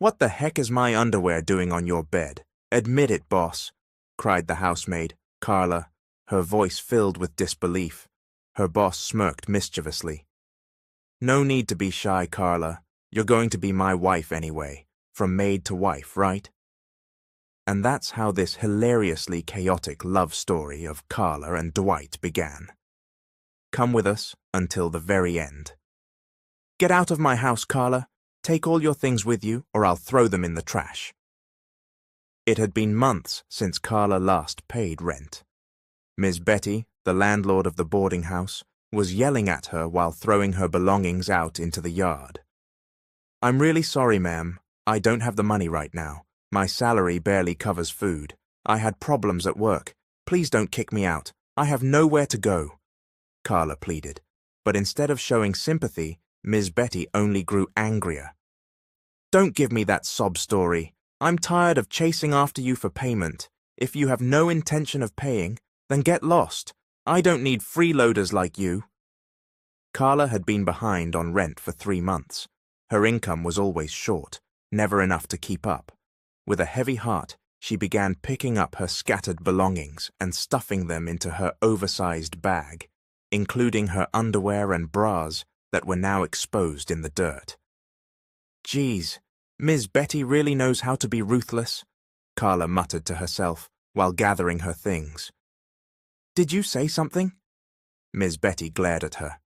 "What the heck is my underwear doing on your bed? Admit it, boss," cried the housemaid, Carla, her voice filled with disbelief. Her boss smirked mischievously. "No need to be shy, Carla. You're going to be my wife anyway, from maid to wife, right?" And that's how this hilariously chaotic love story of Carla and Dwight began. Come with us until the very end. "Get out of my house, Carla. Take all your things with you, or I'll throw them in the trash." It had been months since Carla last paid rent. Miss Betty, the landlord of the boarding house, was yelling at her while throwing her belongings out into the yard. "I'm really sorry, ma'am. I don't have the money right now. My salary barely covers food. I had problems at work. Please don't kick me out. I have nowhere to go," Carla pleaded. But instead of showing sympathy, Miss Betty only grew angrier. "Don't give me that sob story. I'm tired of chasing after you for payment. If you have no intention of paying, then get lost. I don't need freeloaders like you." Carla had been behind on rent for 3 months. Her income was always short, never enough to keep up. With a heavy heart, she began picking up her scattered belongings and stuffing them into her oversized bag, including her underwear and bras that were now exposed in the dirt. "Geez, Miss Betty really knows how to be ruthless," Carla muttered to herself while gathering her things. "Did you say something?" Miss Betty glared at her.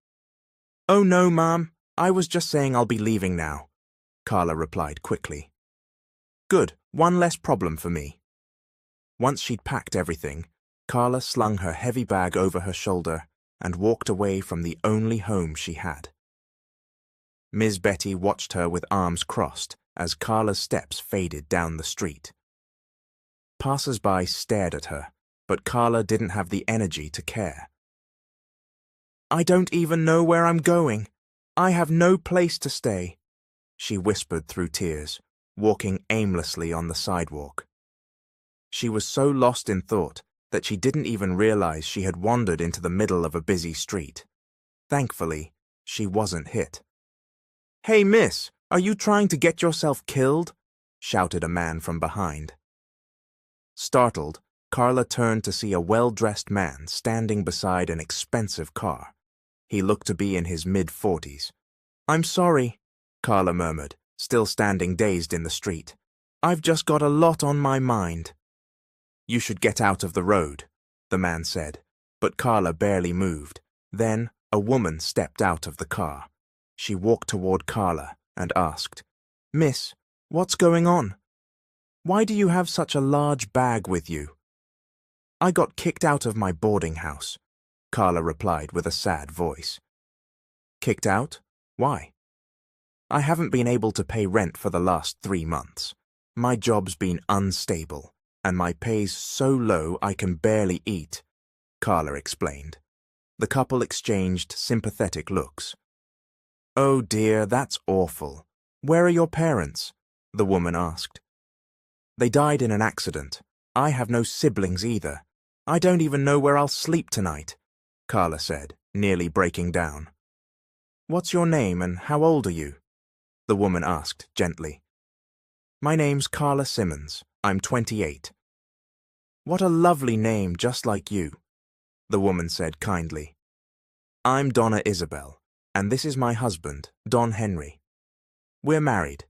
"Oh no, ma'am. I was just saying I'll be leaving now," Carla replied quickly. "Good, one less problem for me." Once she'd packed everything, Carla slung her heavy bag over her shoulder and walked away from the only home she had. Miss Betty watched her with arms crossed as Carla's steps faded down the street. Passers-by stared at her, but Carla didn't have the energy to care. "I don't even know where I'm going. I have no place to stay," she whispered through tears, walking aimlessly on the sidewalk. She was so lost in thought that she didn't even realize she had wandered into the middle of a busy street. Thankfully, she wasn't hit. "Hey, miss, are you trying to get yourself killed?" shouted a man from behind. Startled, Carla turned to see a well-dressed man standing beside an expensive car. He looked to be in his mid-40s. "I'm sorry," Carla murmured, still standing dazed in the street. "I've just got a lot on my mind." "You should get out of the road," the man said, but Carla barely moved. Then a woman stepped out of the car. She walked toward Carla and asked, "Miss, what's going on? Why do you have such a large bag with you?" "I got kicked out of my boarding house," Carla replied with a sad voice. "Kicked out? Why?" "I haven't been able to pay rent for the last 3 months. My job's been unstable, and my pay's so low I can barely eat," Carla explained. The couple exchanged sympathetic looks. "Oh dear, that's awful. Where are your parents?" the woman asked. "They died in an accident. I have no siblings either. I don't even know where I'll sleep tonight," Carla said, nearly breaking down. "What's your name and how old are you?" the woman asked gently. "My name's Carla Simmons. I'm 28. "What a lovely name, just like you," the woman said kindly. "I'm Donna Isabel, and this is my husband, Don Henry. We're married."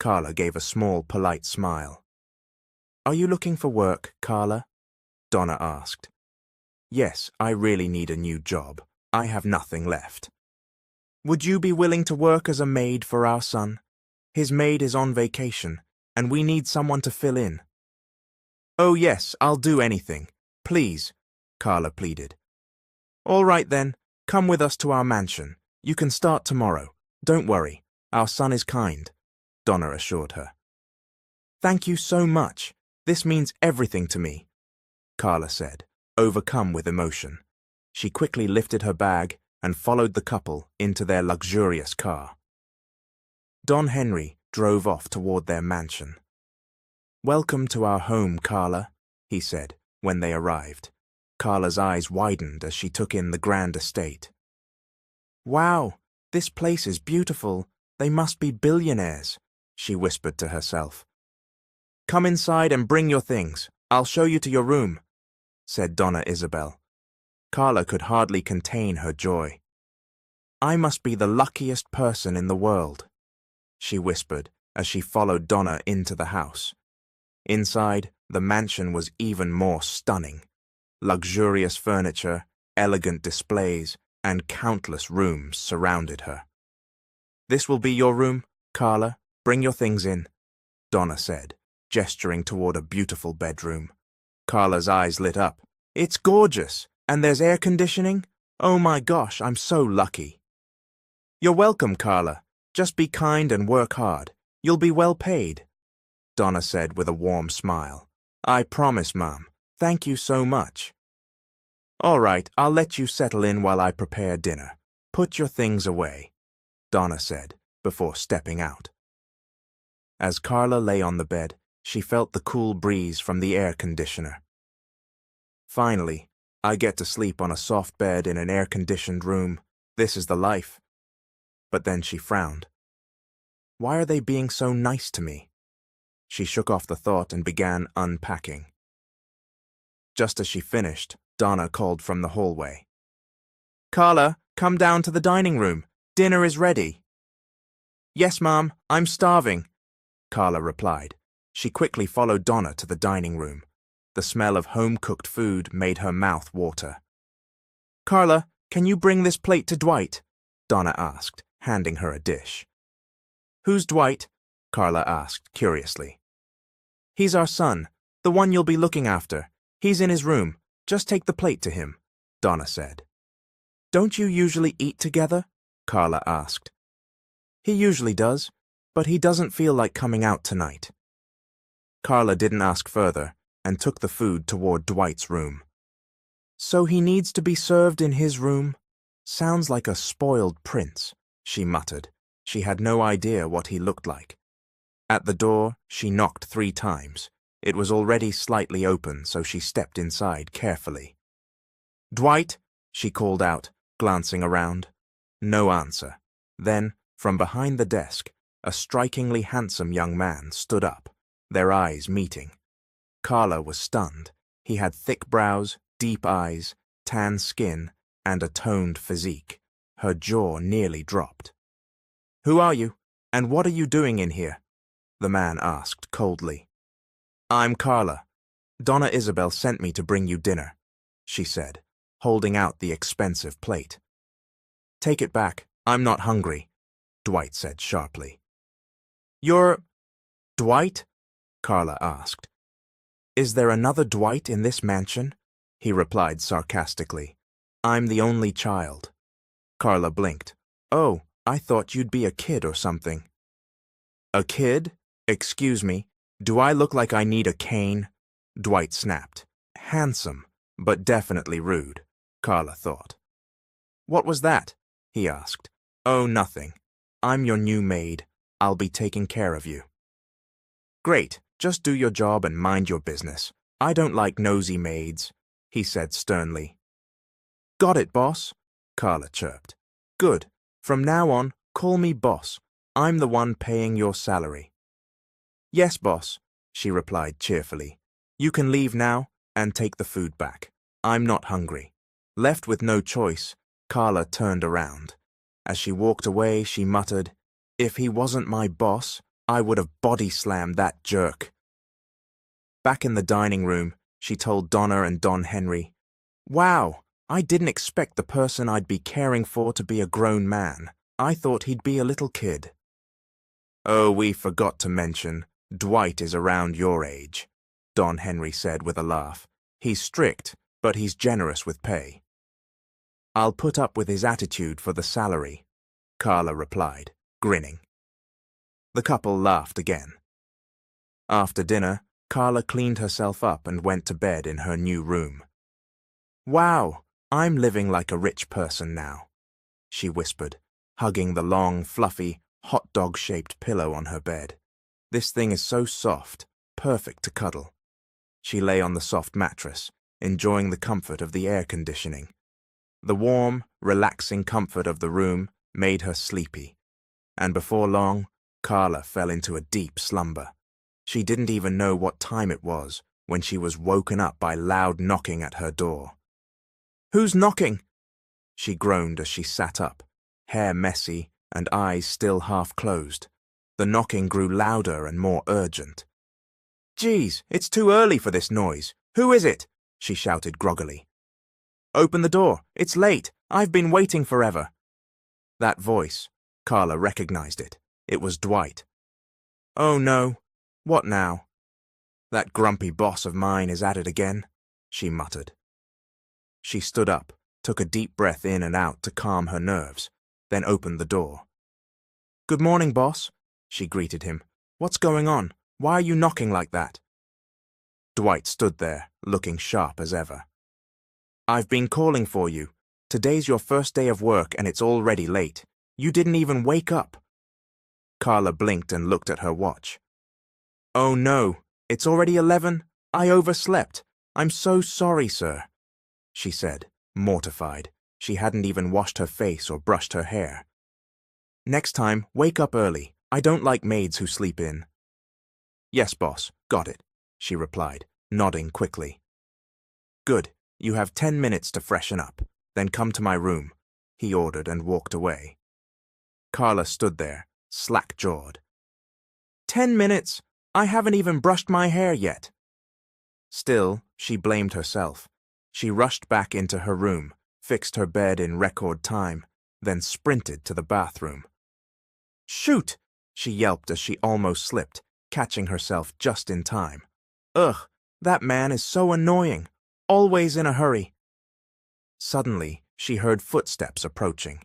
Carla gave a small, polite smile. "Are you looking for work, Carla?" Donna asked. "Yes, I really need a new job. I have nothing left." "Would you be willing to work as a maid for our son? His maid is on vacation, and we need someone to fill in." "Oh yes, I'll do anything. Please," Carla pleaded. "All right then, come with us to our mansion. You can start tomorrow. Don't worry, our son is kind," Donna assured her. "Thank you so much. This means everything to me," Carla said, overcome with emotion. She quickly lifted her bag and followed the couple into their luxurious car. Don Henry drove off toward their mansion. "Welcome to our home, Carla," he said when they arrived. Carla's eyes widened as she took in the grand estate. "Wow, this place is beautiful. They must be billionaires," she whispered to herself. "Come inside and bring your things. I'll show you to your room," said Donna Isabel. Carla could hardly contain her joy. "I must be the luckiest person in the world," she whispered as she followed Donna into the house. Inside, the mansion was even more stunning. Luxurious furniture, elegant displays, and countless rooms surrounded her. "This will be your room, Carla. Bring your things in," Donna said, gesturing toward a beautiful bedroom. Carla's eyes lit up. "It's gorgeous, and there's air conditioning? Oh my gosh, I'm so lucky." "You're welcome, Carla. Just be kind and work hard. You'll be well paid," Donna said with a warm smile. "I promise, Mom. Thank you so much." "All right, I'll let you settle in while I prepare dinner. Put your things away," Donna said before stepping out. As Carla lay on the bed, she felt the cool breeze from the air conditioner. "Finally, I get to sleep on a soft bed in an air-conditioned room. This is the life." But then she frowned. Why are they being so nice to me? She shook off the thought and began unpacking. Just as she finished, Donna called from the hallway. "Carla, come down to the dining room. Dinner is ready." "Yes, Mom, I'm starving," Carla replied. She quickly followed Donna to the dining room. The smell of home-cooked food made her mouth water. "Carla, can you bring this plate to Dwight?" Donna asked, handing her a dish. "Who's Dwight?" Carla asked curiously. "He's our son, the one you'll be looking after. He's in his room. Just take the plate to him," Donna said. "Don't you usually eat together?" Carla asked. "He usually does, but he doesn't feel like coming out tonight." Carla didn't ask further and took the food toward Dwight's room. "So he needs to be served in his room? Sounds like a spoiled prince," she muttered. She had no idea what he looked like. At the door, she knocked 3 times. It was already slightly open, so she stepped inside carefully. "Dwight," she called out, glancing around. No answer. Then, from behind the desk, a strikingly handsome young man stood up, their eyes meeting. Carla was stunned. He had thick brows, deep eyes, tan skin, and a toned physique. Her jaw nearly dropped. "Who are you, and what are you doing in here?" the man asked coldly. "I'm Carla. Donna Isabel sent me to bring you dinner," she said, holding out the expensive plate. "Take it back. I'm not hungry," Dwight said sharply. "You're Dwight?" Carla asked. "Is there another Dwight in this mansion?" he replied sarcastically. "I'm the only child." Carla blinked. "Oh, I thought you'd be a kid or something." "A kid? Excuse me, do I look like I need a cane?" Dwight snapped. Handsome, but definitely rude, Carla thought. "What was that?" he asked. "Oh, nothing. I'm your new maid. I'll be taking care of you." "Great, just do your job and mind your business. I don't like nosy maids," he said sternly. "Got it, boss," Carla chirped. "Good. From now on, call me boss. I'm the one paying your salary." "Yes, boss," she replied cheerfully. "You can leave now and take the food back. I'm not hungry." Left with no choice, Carla turned around. As she walked away, she muttered, "If he wasn't my boss, I would have body-slammed that jerk." Back in the dining room, she told Donna and Don Henry, "Wow, I didn't expect the person I'd be caring for to be a grown man. I thought he'd be a little kid." "Oh, we forgot to mention, Dwight is around your age," Don Henry said with a laugh. "He's strict, but he's generous with pay." "I'll put up with his attitude for the salary," Carla replied, grinning. The couple laughed again. After dinner, Carla cleaned herself up and went to bed in her new room. "Wow, I'm living like a rich person now," she whispered, hugging the long, fluffy, hot dog-shaped pillow on her bed. "This thing is so soft, perfect to cuddle." She lay on the soft mattress, enjoying the comfort of the air conditioning. The warm, relaxing comfort of the room made her sleepy, and before long, Carla fell into a deep slumber. She didn't even know what time it was when she was woken up by loud knocking at her door. "Who's knocking?" She groaned as she sat up, hair messy and eyes still half closed. The knocking grew louder and more urgent. "Geez, it's too early for this noise. Who is it?" she shouted groggily. "Open the door. It's late. I've been waiting forever." That voice, Carla recognized it. It was Dwight. "Oh no. What now?" "That grumpy boss of mine is at it again," she muttered. She stood up, took a deep breath in and out to calm her nerves, then opened the door. "Good morning, boss," she greeted him. "What's going on? Why are you knocking like that?" Dwight stood there, looking sharp as ever. "I've been calling for you. Today's your first day of work and it's already late. You didn't even wake up." Carla blinked and looked at her watch. "Oh no, it's already 11? I overslept. I'm so sorry, sir," she said, mortified. She hadn't even washed her face or brushed her hair. "Next time, wake up early. I don't like maids who sleep in." "Yes, boss, got it," she replied, nodding quickly. "Good, you have 10 minutes to freshen up. Then come to my room," he ordered and walked away. Carla stood there, slack-jawed. 10 minutes? I haven't even brushed my hair yet." Still, she blamed herself. She rushed back into her room, fixed her bed in record time, then sprinted to the bathroom. "Shoot!" she yelped as she almost slipped, catching herself just in time. "Ugh, that man is so annoying. Always in a hurry." Suddenly, she heard footsteps approaching.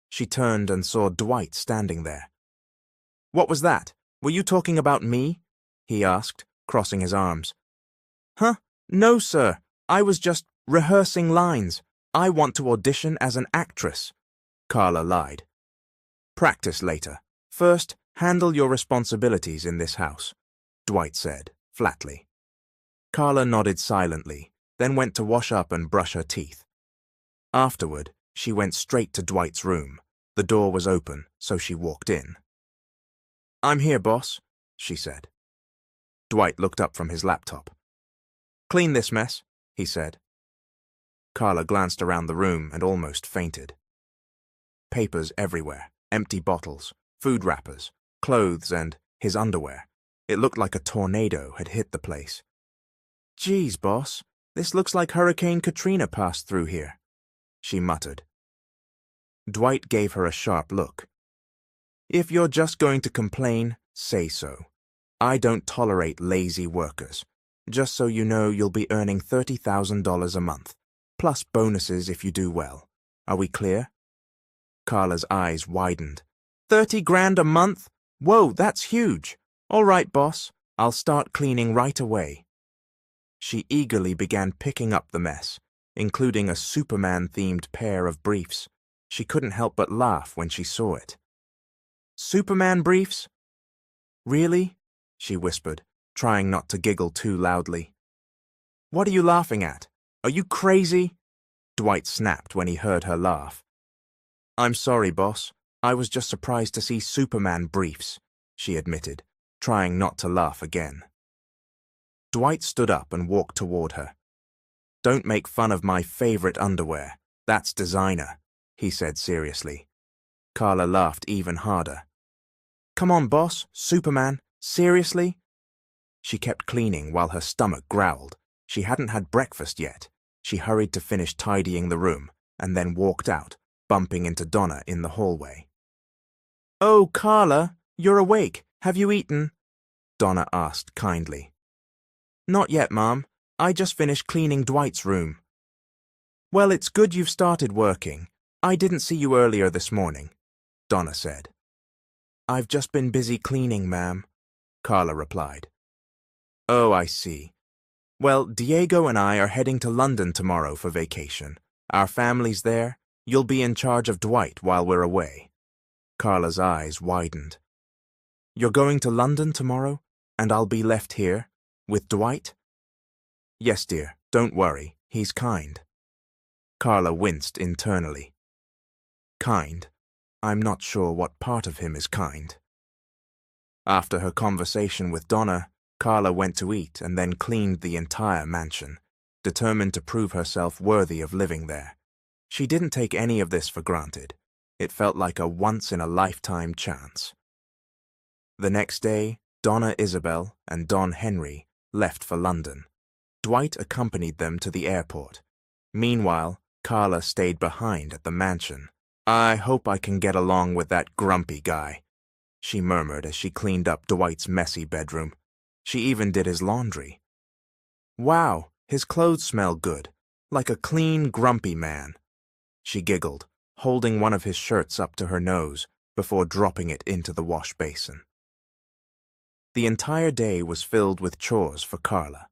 She turned and saw Dwight standing there. "What was that? Were you talking about me?" he asked, crossing his arms. "Huh? No, sir. I was just rehearsing lines. I want to audition as an actress," Carla lied. "Practice later. First, handle your responsibilities in this house," Dwight said, flatly. Carla nodded silently, then went to wash up and brush her teeth. Afterward, she went straight to Dwight's room. The door was open, so she walked in. "I'm here, boss," she said. Dwight looked up from his laptop. "Clean this mess," he said. Carla glanced around the room and almost fainted. Papers everywhere, empty bottles, food wrappers, clothes, and his underwear. It looked like a tornado had hit the place. "Geez, boss, this looks like Hurricane Katrina passed through here," she muttered. Dwight gave her a sharp look. "If you're just going to complain, say so. I don't tolerate lazy workers. Just so you know, you'll be earning $30,000 a month, plus bonuses if you do well. Are we clear?" Carla's eyes widened. 30 grand a month? Whoa, that's huge. All right, boss. I'll start cleaning right away. She eagerly began picking up the mess, including a Superman-themed pair of briefs. She couldn't help but laugh when she saw it. "Superman briefs?" "Really?" she whispered, trying not to giggle too loudly. "What are you laughing at? Are you crazy?" Dwight snapped when he heard her laugh. "I'm sorry, boss. I was just surprised to see Superman briefs," she admitted, trying not to laugh again. Dwight stood up and walked toward her. "Don't make fun of my favorite underwear. That's designer," he said seriously. Carla laughed even harder. "Come on, boss. Superman. Seriously?" She kept cleaning while her stomach growled. She hadn't had breakfast yet. She hurried to finish tidying the room and then walked out, bumping into Donna in the hallway. "Oh, Carla, you're awake. Have you eaten?" Donna asked kindly. "Not yet, Mom. I just finished cleaning Dwight's room." "Well, it's good you've started working. I didn't see you earlier this morning," Donna said. "I've just been busy cleaning, ma'am," Carla replied. "Oh, I see. Well, Diego and I are heading to London tomorrow for vacation. Our family's there. You'll be in charge of Dwight while we're away." Carla's eyes widened. "You're going to London tomorrow, and I'll be left here, with Dwight?" "Yes, dear, don't worry. He's kind." Carla winced internally. Kind? I'm not sure what part of him is kind. After her conversation with Donna, Carla went to eat and then cleaned the entire mansion, determined to prove herself worthy of living there. She didn't take any of this for granted. It felt like a once-in-a-lifetime chance. The next day, Donna Isabel and Don Henry left for London. Dwight accompanied them to the airport. Meanwhile, Carla stayed behind at the mansion. "I hope I can get along with that grumpy guy," she murmured as she cleaned up Dwight's messy bedroom. She even did his laundry. "Wow, his clothes smell good, like a clean, grumpy man." She giggled, holding one of his shirts up to her nose before dropping it into the wash basin. The entire day was filled with chores for Carla.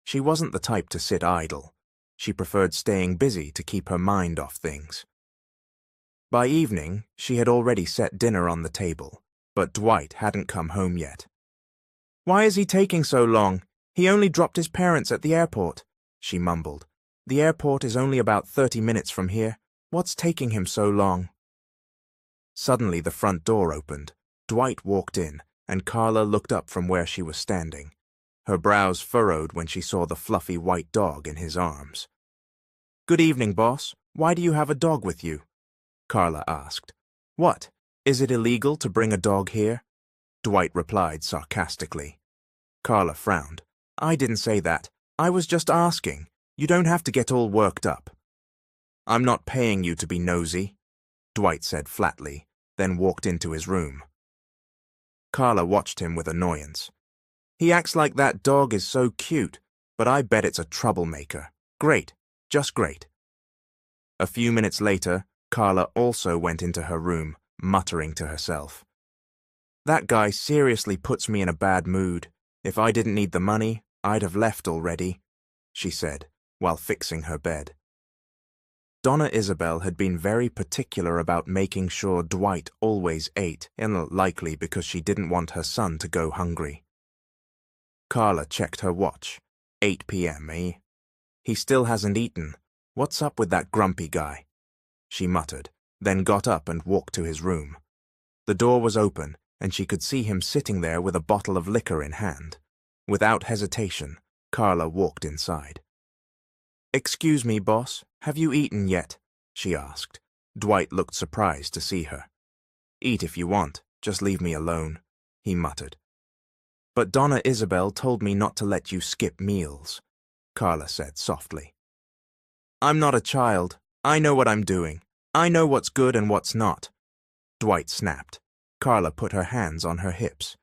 She wasn't the type to sit idle. She preferred staying busy to keep her mind off things. By evening, she had already set dinner on the table, but Dwight hadn't come home yet. "Why is he taking so long? He only dropped his parents at the airport," she mumbled. "The airport is only about 30 minutes from here. What's taking him so long?" Suddenly the front door opened. Dwight walked in, and Carla looked up from where she was standing. Her brows furrowed when she saw the fluffy white dog in his arms. "Good evening, boss. Why do you have a dog with you?" Carla asked. "What? Is it illegal to bring a dog here?" Dwight replied sarcastically. Carla frowned. "I didn't say that. I was just asking. You don't have to get all worked up." "I'm not paying you to be nosy," Dwight said flatly, then walked into his room. Carla watched him with annoyance. "He acts like that dog is so cute, but I bet it's a troublemaker. Great, just great." A few minutes later, Carla also went into her room, muttering to herself. "That guy seriously puts me in a bad mood. If I didn't need the money, I'd have left already," she said, while fixing her bed. Donna Isabel had been very particular about making sure Dwight always ate, likely because she didn't want her son to go hungry. Carla checked her watch. 8 p.m., eh? "He still hasn't eaten. What's up with that grumpy guy?" she muttered, then got up and walked to his room. The door was open, and she could see him sitting there with a bottle of liquor in hand. Without hesitation, Carla walked inside. "Excuse me, boss, have you eaten yet?" she asked. Dwight looked surprised to see her. "Eat if you want, just leave me alone," he muttered. "But Donna Isabel told me not to let you skip meals," Carla said softly. "I'm not a child. I know what I'm doing. I know what's good and what's not," Dwight snapped. Carla put her hands on her hips.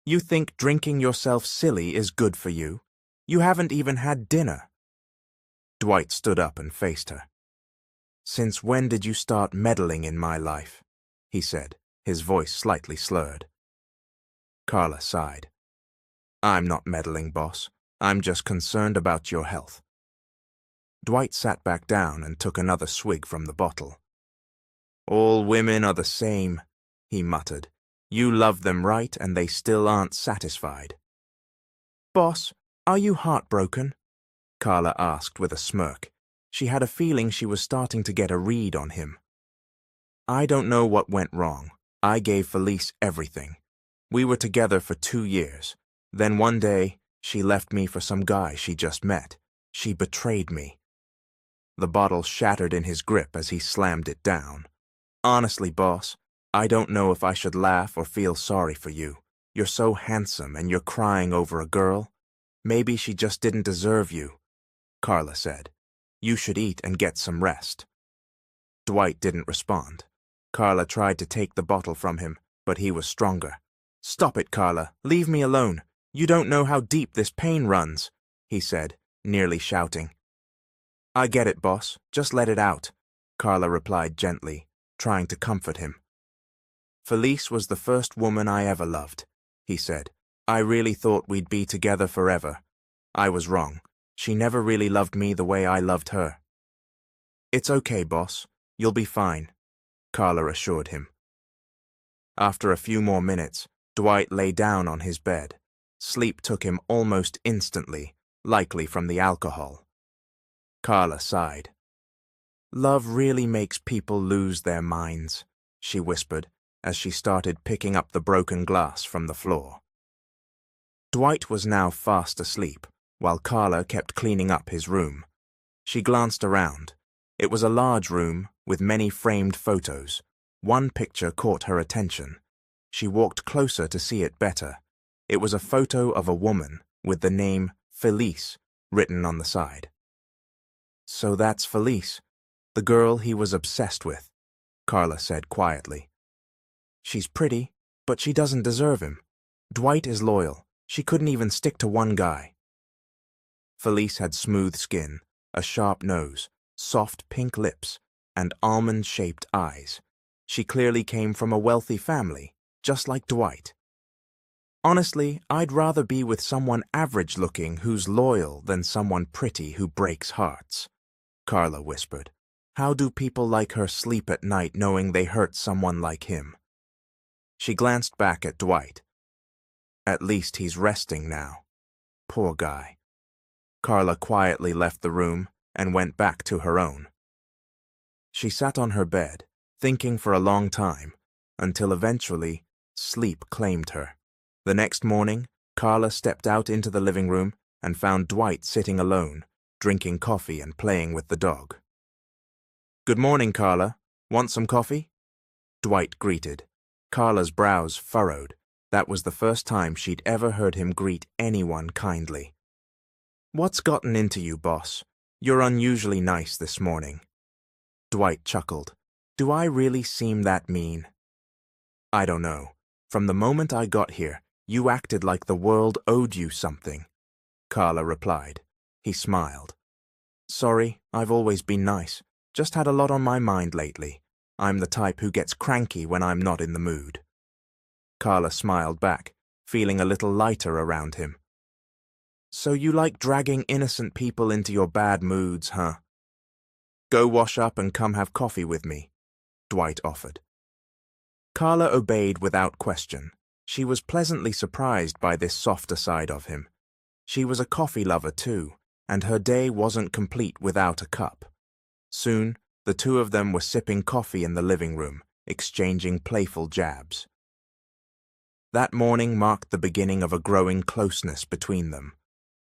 "You think drinking yourself silly is good for you? You haven't even had dinner." Dwight stood up and faced her. "Since when did you start meddling in my life?" he said, his voice slightly slurred. Carla sighed. "I'm not meddling, boss. I'm just concerned about your health." Dwight sat back down and took another swig from the bottle. "All women are the same," he muttered. "You love them right and they still aren't satisfied." "Boss, are you heartbroken?" Carla asked with a smirk. She had a feeling she was starting to get a read on him. "I don't know what went wrong. I gave Felice everything. We were together for 2 years. Then one day, she left me for some guy she just met. She betrayed me." The bottle shattered in his grip as he slammed it down. "Honestly, boss, I don't know if I should laugh or feel sorry for you. You're so handsome and you're crying over a girl. Maybe she just didn't deserve you," Carla said. "You should eat and get some rest." Dwight didn't respond. Carla tried to take the bottle from him, but he was stronger. "Stop it, Carla. Leave me alone. You don't know how deep this pain runs," he said, nearly shouting. "I get it, boss. Just let it out," Carla replied gently, trying to comfort him. "Felice was the first woman I ever loved," he said. "I really thought we'd be together forever. I was wrong. She never really loved me the way I loved her." "It's okay, boss. You'll be fine," Carla assured him. After a few more minutes, Dwight lay down on his bed. Sleep took him almost instantly, likely from the alcohol. Carla sighed. "Love really makes people lose their minds," she whispered, as she started picking up the broken glass from the floor. Dwight was now fast asleep, while Carla kept cleaning up his room. She glanced around. It was a large room with many framed photos. One picture caught her attention. She walked closer to see it better. It was a photo of a woman with the name Felice written on the side. So that's Felice, the girl he was obsessed with, Carla said quietly. She's pretty, but she doesn't deserve him. Dwight is loyal. She couldn't even stick to one guy. Felice had smooth skin, a sharp nose, soft pink lips, and almond-shaped eyes. She clearly came from a wealthy family, just like Dwight. Honestly, I'd rather be with someone average-looking who's loyal than someone pretty who breaks hearts, Carla whispered. How do people like her sleep at night knowing they hurt someone like him? She glanced back at Dwight. At least he's resting now. Poor guy. Carla quietly left the room and went back to her own. She sat on her bed, thinking for a long time, until eventually sleep claimed her. The next morning, Carla stepped out into the living room and found Dwight sitting alone, drinking coffee and playing with the dog. Good morning, Carla. Want some coffee? Dwight greeted. Carla's brows furrowed. That was the first time she'd ever heard him greet anyone kindly. What's gotten into you, boss? You're unusually nice this morning. Dwight chuckled. Do I really seem that mean? I don't know. From the moment I got here, you acted like the world owed you something, Carla replied. He smiled. Sorry, I've always been nice. Just had a lot on my mind lately. I'm the type who gets cranky when I'm not in the mood. Carla smiled back, feeling a little lighter around him. So you like dragging innocent people into your bad moods, huh? Go wash up and come have coffee with me, Dwight offered. Carla obeyed without question. She was pleasantly surprised by this softer side of him. She was a coffee lover too, and her day wasn't complete without a cup. Soon, the two of them were sipping coffee in the living room, exchanging playful jabs. That morning marked the beginning of a growing closeness between them.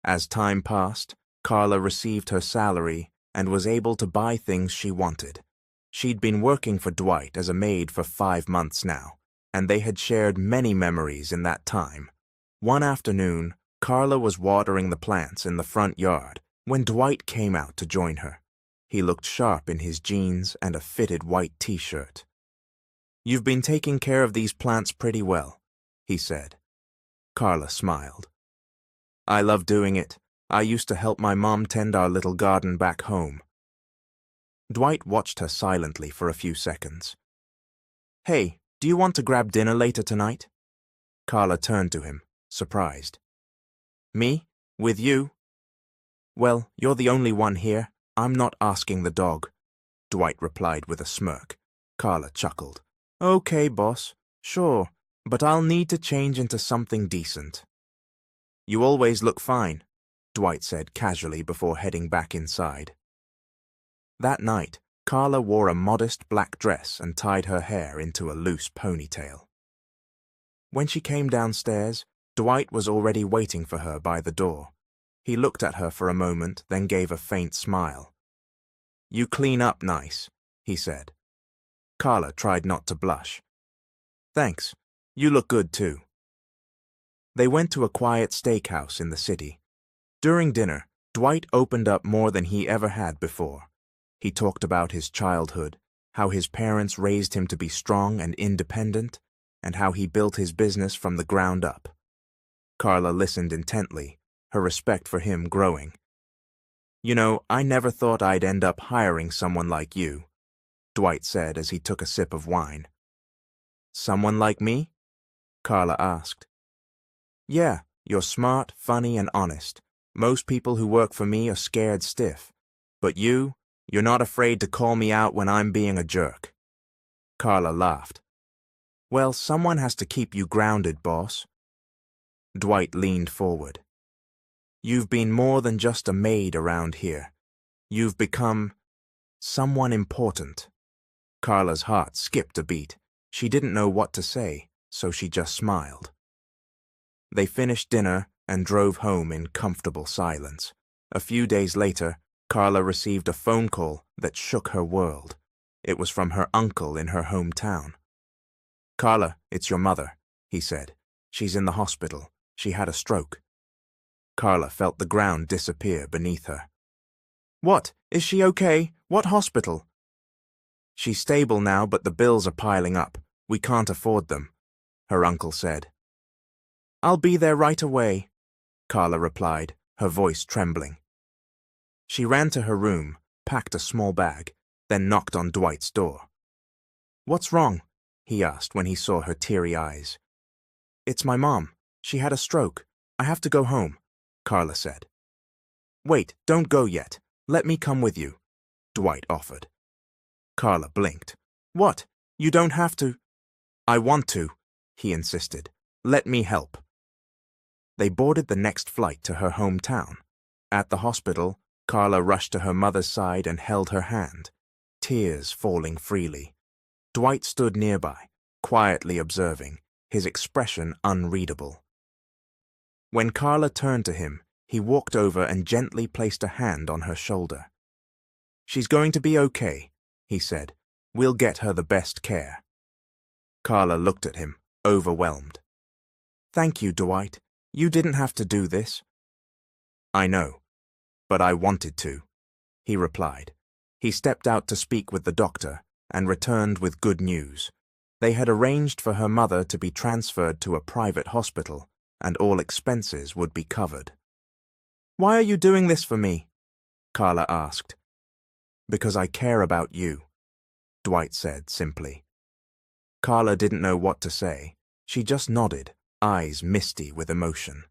As time passed, Carla received her salary and was able to buy things she wanted. She'd been working for Dwight as a maid for 5 months now, and they had shared many memories in that time. One afternoon, Carla was watering the plants in the front yard when Dwight came out to join her. He looked sharp in his jeans and a fitted white t-shirt. You've been taking care of these plants pretty well, he said. Carla smiled. I love doing it. I used to help my mom tend our little garden back home. Dwight watched her silently for a few seconds. Hey, do you want to grab dinner later tonight? Carla turned to him, surprised. Me? With you? Well, you're the only one here. I'm not asking the dog, Dwight replied with a smirk. Carla chuckled. Okay, boss. Sure, but I'll need to change into something decent. You always look fine, Dwight said casually before heading back inside. That night, Carla wore a modest black dress and tied her hair into a loose ponytail. When she came downstairs, Dwight was already waiting for her by the door. He looked at her for a moment, then gave a faint smile. You clean up nice, he said. Carla tried not to blush. Thanks. You look good too. They went to a quiet steakhouse in the city. During dinner, Dwight opened up more than he ever had before. He talked about his childhood, how his parents raised him to be strong and independent, and how he built his business from the ground up. Carla listened intently, her respect for him growing. You know, I never thought I'd end up hiring someone like you, Dwight said as he took a sip of wine. Someone like me? Carla asked. Yeah, you're smart, funny, and honest. Most people who work for me are scared stiff. But you're not afraid to call me out when I'm being a jerk. Carla laughed. Well, someone has to keep you grounded, boss. Dwight leaned forward. You've been more than just a maid around here. You've become someone important. Carla's heart skipped a beat. She didn't know what to say, so she just smiled. They finished dinner and drove home in comfortable silence. A few days later, Carla received a phone call that shook her world. It was from her uncle in her hometown. "Carla, it's your mother," he said. "She's in the hospital. She had a stroke." Carla felt the ground disappear beneath her. "What? Is she okay? What hospital?" "She's stable now, but the bills are piling up. We can't afford them," her uncle said. "I'll be there right away," Carla replied, her voice trembling. She ran to her room, packed a small bag, then knocked on Dwight's door. "What's wrong?" he asked when he saw her teary eyes. "It's my mom. She had a stroke. I have to go home," Carla said. "Wait, don't go yet. Let me come with you," Dwight offered. Carla blinked. "What? You don't have to." "I want to," he insisted. "Let me help." They boarded the next flight to her hometown. At the hospital, Carla rushed to her mother's side and held her hand, tears falling freely. Dwight stood nearby, quietly observing, his expression unreadable. When Carla turned to him, he walked over and gently placed a hand on her shoulder. "She's going to be okay," he said. "We'll get her the best care." Carla looked at him, overwhelmed. "Thank you, Dwight. You didn't have to do this." "I know, but I wanted to," he replied. He stepped out to speak with the doctor and returned with good news. They had arranged for her mother to be transferred to a private hospital, and all expenses would be covered. "Why are you doing this for me?" Carla asked. "Because I care about you," Dwight said simply. Carla didn't know what to say. She just nodded, eyes misty with emotion.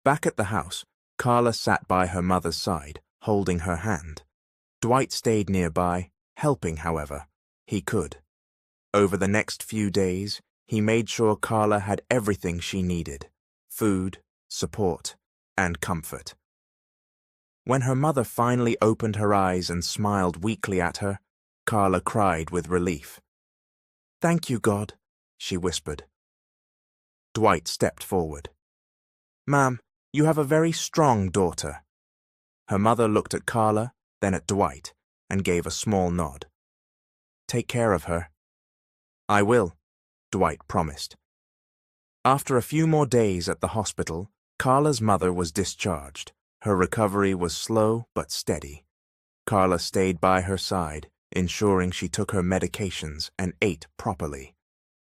Back at the house, Carla sat by her mother's side, holding her hand. Dwight stayed nearby, helping however he could. Over the next few days, he made sure Carla had everything she needed: food, support, and comfort. When her mother finally opened her eyes and smiled weakly at her, Carla cried with relief. "Thank you, God," she whispered. Dwight stepped forward. "Ma'am, you have a very strong daughter." Her mother looked at Carla, then at Dwight, and gave a small nod. "Take care of her." "I will," Dwight promised. After a few more days at the hospital, Carla's mother was discharged. Her recovery was slow but steady. Carla stayed by her side, ensuring she took her medications and ate properly.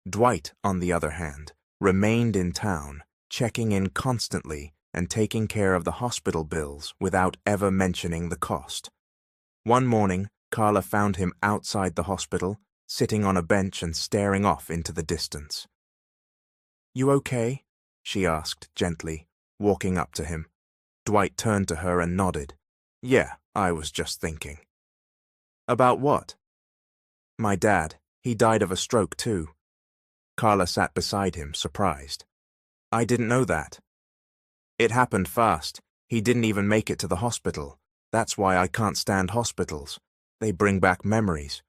Dwight, on the other hand, remained in town, checking in constantly and taking care of the hospital bills without ever mentioning the cost. One morning, Carla found him outside the hospital, sitting on a bench and staring off into the distance. "You okay?" she asked gently, walking up to him. Dwight turned to her and nodded. "Yeah, I was just thinking." "About what?" "My dad. He died of a stroke too." Carla sat beside him, surprised. "I didn't know that." "It happened fast. He didn't even make it to the hospital. That's why I can't stand hospitals. They bring back memories,"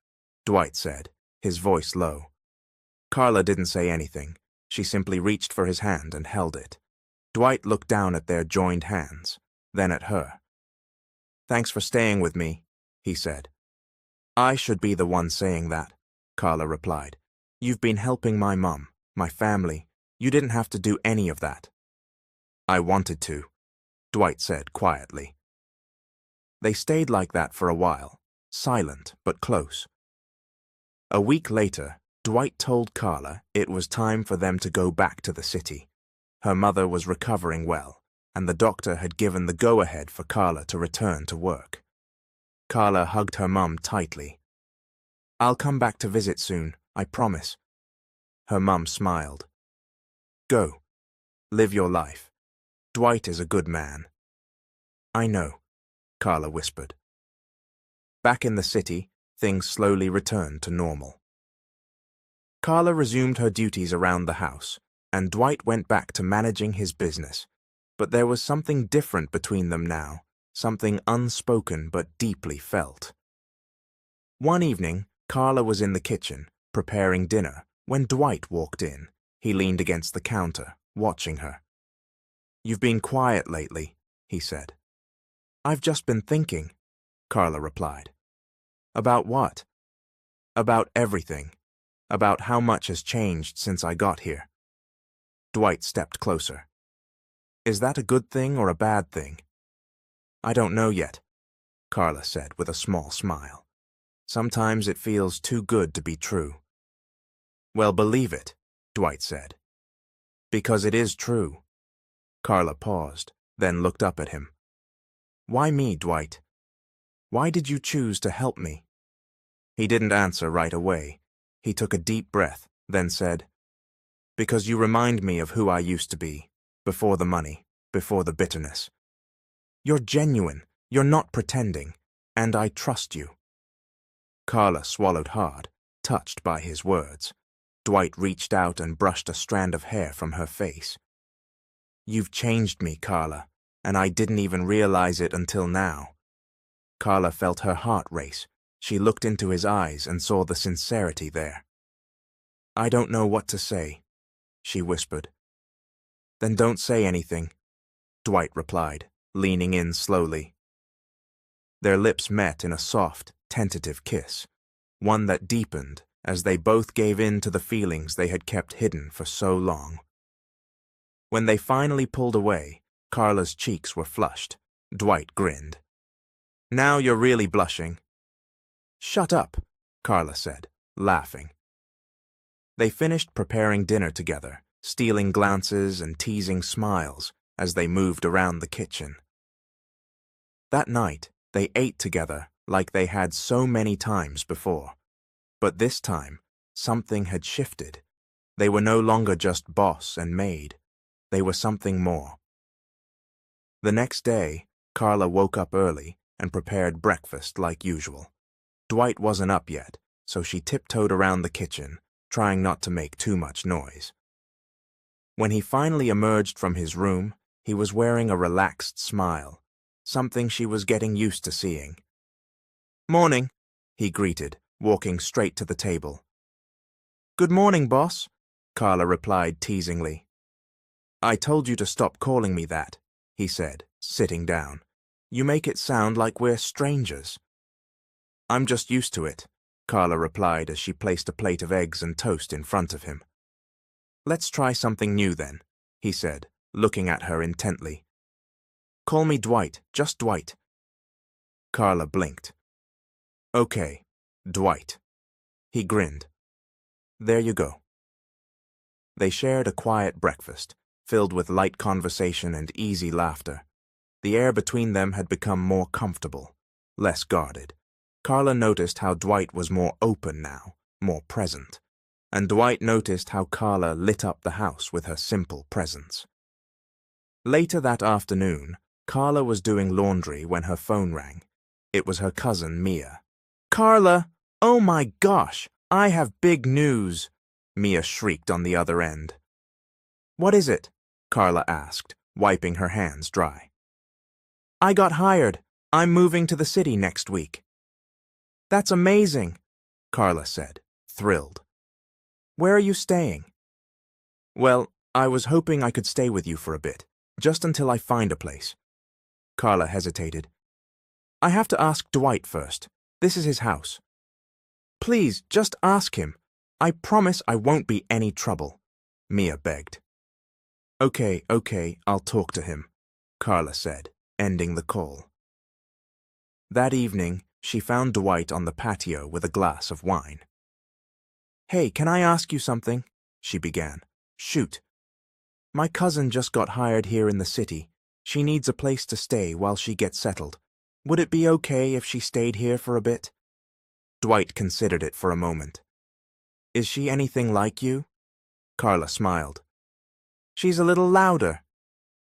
Dwight said, his voice low. Carla didn't say anything. She simply reached for his hand and held it. Dwight looked down at their joined hands, then at her. "Thanks for staying with me," he said. "I should be the one saying that," Carla replied. "You've been helping my mum, my family. You didn't have to do any of that." "I wanted to," Dwight said quietly. They stayed like that for a while, silent but close. A week later, Dwight told Carla it was time for them to go back to the city. Her mother was recovering well, and the doctor had given the go-ahead for Carla to return to work. Carla hugged her mum tightly. "I'll come back to visit soon, I promise." Her mum smiled. "Go. Live your life. Dwight is a good man." "I know," Carla whispered. Back in the city, things slowly returned to normal. Carla resumed her duties around the house, and Dwight went back to managing his business. But there was something different between them now, something unspoken but deeply felt. One evening, Carla was in the kitchen, preparing dinner, when Dwight walked in. He leaned against the counter, watching her. "You've been quiet lately," he said. "I've just been thinking," Carla replied. "About what?" "About everything. About how much has changed since I got here." Dwight stepped closer. "Is that a good thing or a bad thing?" "I don't know yet," Carla said with a small smile. "Sometimes it feels too good to be true." "Well, believe it," Dwight said. "Because it is true." Carla paused, then looked up at him. "Why me, Dwight? Why did you choose to help me?" He didn't answer right away. He took a deep breath, then said, "Because you remind me of who I used to be, before the money, before the bitterness. You're genuine, you're not pretending, and I trust you." Carla swallowed hard, touched by his words. Dwight reached out and brushed a strand of hair from her face. "You've changed me, Carla, and I didn't even realize it until now." Carla felt her heart race. She looked into his eyes and saw the sincerity there. "I don't know what to say," she whispered. "Then don't say anything," Dwight replied, leaning in slowly. Their lips met in a soft, tentative kiss, one that deepened as they both gave in to the feelings they had kept hidden for so long. When they finally pulled away, Carla's cheeks were flushed. Dwight grinned. "Now you're really blushing." "Shut up," Carla said, laughing. They finished preparing dinner together, stealing glances and teasing smiles as they moved around the kitchen. That night, they ate together like they had so many times before. But this time, something had shifted. They were no longer just boss and maid. They were something more. The next day, Carla woke up early and prepared breakfast like usual. Dwight wasn't up yet, so she tiptoed around the kitchen, trying not to make too much noise. When he finally emerged from his room, he was wearing a relaxed smile, something she was getting used to seeing. "Morning," he greeted, walking straight to the table. "Good morning, boss," Carla replied teasingly. "I told you to stop calling me that," he said, sitting down. "You make it sound like we're strangers." "I'm just used to it," Carla replied as she placed a plate of eggs and toast in front of him. "Let's try something new then," he said, looking at her intently. "Call me Dwight, just Dwight." Carla blinked. "Okay, Dwight." He grinned. "There you go." They shared a quiet breakfast, filled with light conversation and easy laughter. The air between them had become more comfortable, less guarded. Carla noticed how Dwight was more open now, more present. And Dwight noticed how Carla lit up the house with her simple presence. Later that afternoon, Carla was doing laundry when her phone rang. It was her cousin, Mia. "Carla, oh my gosh, I have big news," Mia shrieked on the other end. "What is it?" Carla asked, wiping her hands dry. "I got hired. I'm moving to the city next week." "That's amazing," Carla said, thrilled. "Where are you staying?" "Well, I was hoping I could stay with you for a bit, just until I find a place." Carla hesitated. "I have to ask Dwight first. This is his house." "Please, just ask him. I promise I won't be any trouble," Mia begged. Okay, I'll talk to him," Carla said, ending the call. That evening, she found Dwight on the patio with a glass of wine. "Hey, can I ask you something?" she began. "Shoot. My cousin just got hired here in the city. She needs a place to stay while she gets settled. Would it be okay if she stayed here for a bit?" Dwight considered it for a moment. "Is she anything like you?" Carla smiled. "She's a little louder."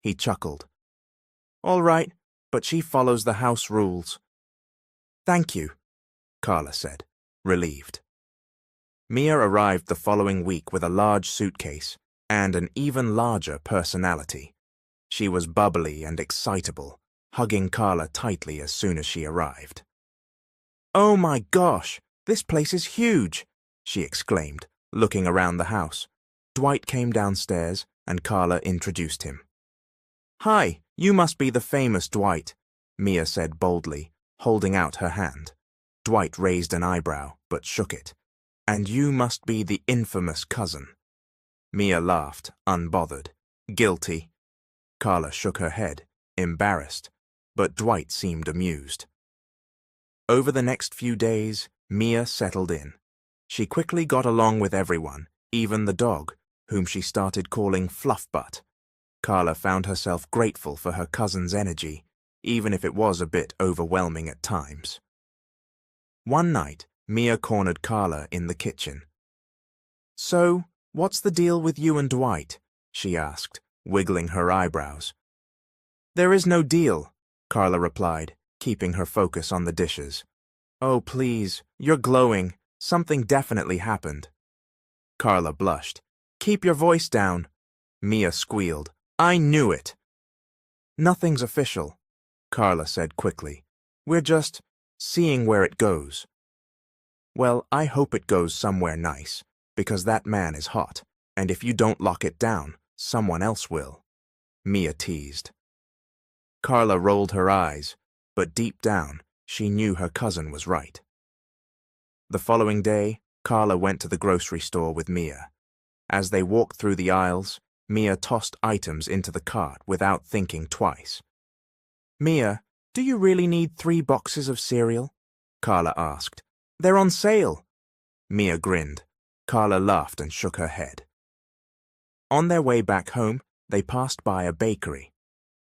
He chuckled. "All right, but she follows the house rules." "Thank you," Carla said, relieved. Mia arrived the following week with a large suitcase and an even larger personality. She was bubbly and excitable, hugging Carla tightly as soon as she arrived. "Oh my gosh, this place is huge," she exclaimed, looking around the house. Dwight came downstairs, and Carla introduced him. "Hi, you must be the famous Dwight," Mia said boldly, holding out her hand. Dwight raised an eyebrow, but shook it. "And you must be the infamous cousin." Mia laughed, unbothered. "Guilty." Carla shook her head, embarrassed, but Dwight seemed amused. Over the next few days, Mia settled in. She quickly got along with everyone, even the dog, whom she started calling Fluffbutt. Carla found herself grateful for her cousin's energy, even if it was a bit overwhelming at times. One night, Mia cornered Carla in the kitchen. "So, what's the deal with you and Dwight?" she asked, wiggling her eyebrows. "There is no deal," Carla replied, keeping her focus on the dishes. "Oh, please, you're glowing. Something definitely happened." Carla blushed. "Keep your voice down." Mia squealed. "I knew it." "Nothing's official," Carla said quickly. "We're just seeing where it goes." "Well, I hope it goes somewhere nice, because that man is hot, and if you don't lock it down, someone else will," Mia teased. Carla rolled her eyes, but deep down, she knew her cousin was right. The following day, Carla went to the grocery store with Mia. As they walked through the aisles, Mia tossed items into the cart without thinking twice. "Mia, do you really need 3 boxes of cereal?" Carla asked. "They're on sale." Mia grinned. Carla laughed and shook her head. On their way back home, they passed by a bakery.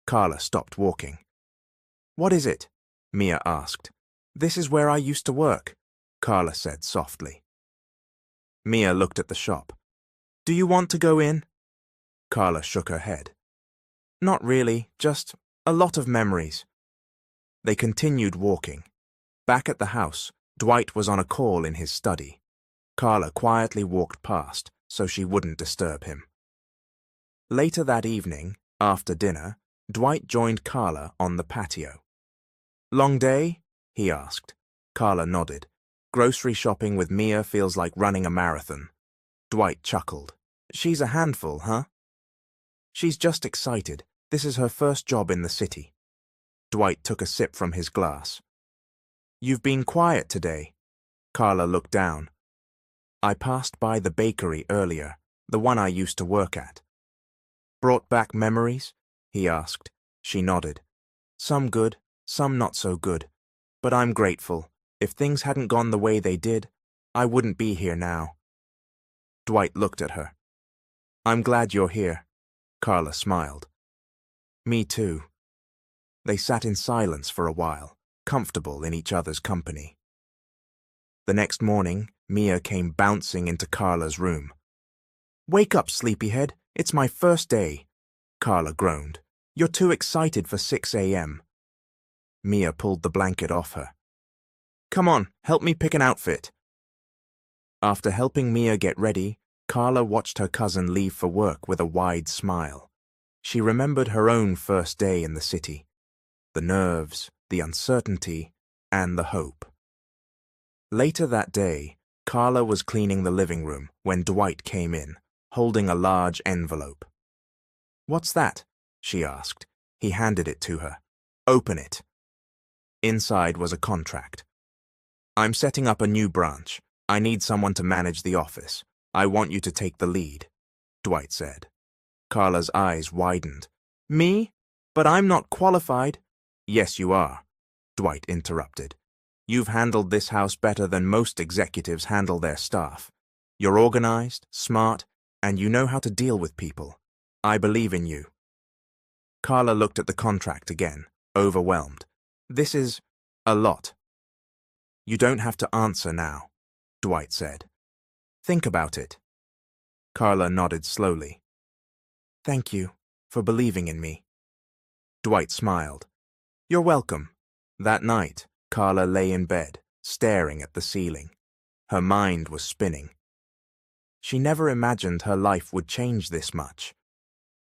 Carla stopped walking. "What is it?" Mia asked. "This is where I used to work," Carla said softly. Mia looked at the shop. "Do you want to go in?" Carla shook her head. "Not really, just a lot of memories." They continued walking. Back at the house, Dwight was on a call in his study. Carla quietly walked past so she wouldn't disturb him. Later that evening, after dinner, Dwight joined Carla on the patio. "Long day?" he asked. Carla nodded. "Grocery shopping with Mia feels like running a marathon." Dwight chuckled. "She's a handful, huh?" "She's just excited. This is her first job in the city." Dwight took a sip from his glass. "You've been quiet today." Carla looked down. "I passed by the bakery earlier, the one I used to work at." "Brought back memories?" he asked. She nodded. "Some good, some not so good. But I'm grateful. If things hadn't gone the way they did, I wouldn't be here now." Dwight looked at her. "I'm glad you're here." Carla smiled. "Me too." They sat in silence for a while, comfortable in each other's company. The next morning, Mia came bouncing into Carla's room. "Wake up, sleepyhead. It's my first day." Carla groaned. "You're too excited for 6 a.m. Mia pulled the blanket off her. "Come on, help me pick an outfit." After helping Mia get ready, Carla watched her cousin leave for work with a wide smile. She remembered her own first day in the city. The nerves, the uncertainty, and the hope. Later that day, Carla was cleaning the living room when Dwight came in, holding a large envelope. "What's that?" she asked. He handed it to her. "Open it." Inside was a contract. "I'm setting up a new branch. I need someone to manage the office. I want you to take the lead," Dwight said. Carla's eyes widened. "Me? But I'm not qualified." "Yes, you are," Dwight interrupted. "You've handled this house better than most executives handle their staff. You're organized, smart, and you know how to deal with people. I believe in you." Carla looked at the contract again, overwhelmed. "This is a lot." "You don't have to answer now," Dwight said. "Think about it." Carla nodded slowly. "Thank you for believing in me." Dwight smiled. "You're welcome." That night, Carla lay in bed, staring at the ceiling. Her mind was spinning. She never imagined her life would change this much.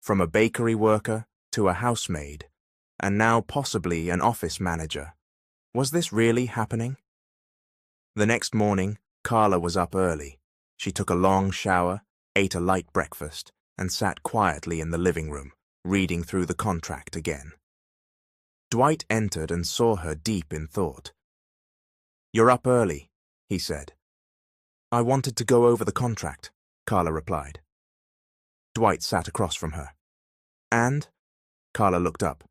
From a bakery worker to a housemaid, and now possibly an office manager. Was this really happening? The next morning, Carla was up early. She took a long shower, ate a light breakfast, and sat quietly in the living room, reading through the contract again. Dwight entered and saw her deep in thought. "You're up early," he said. "I wanted to go over the contract," Carla replied. Dwight sat across from her. "And?" Carla looked up.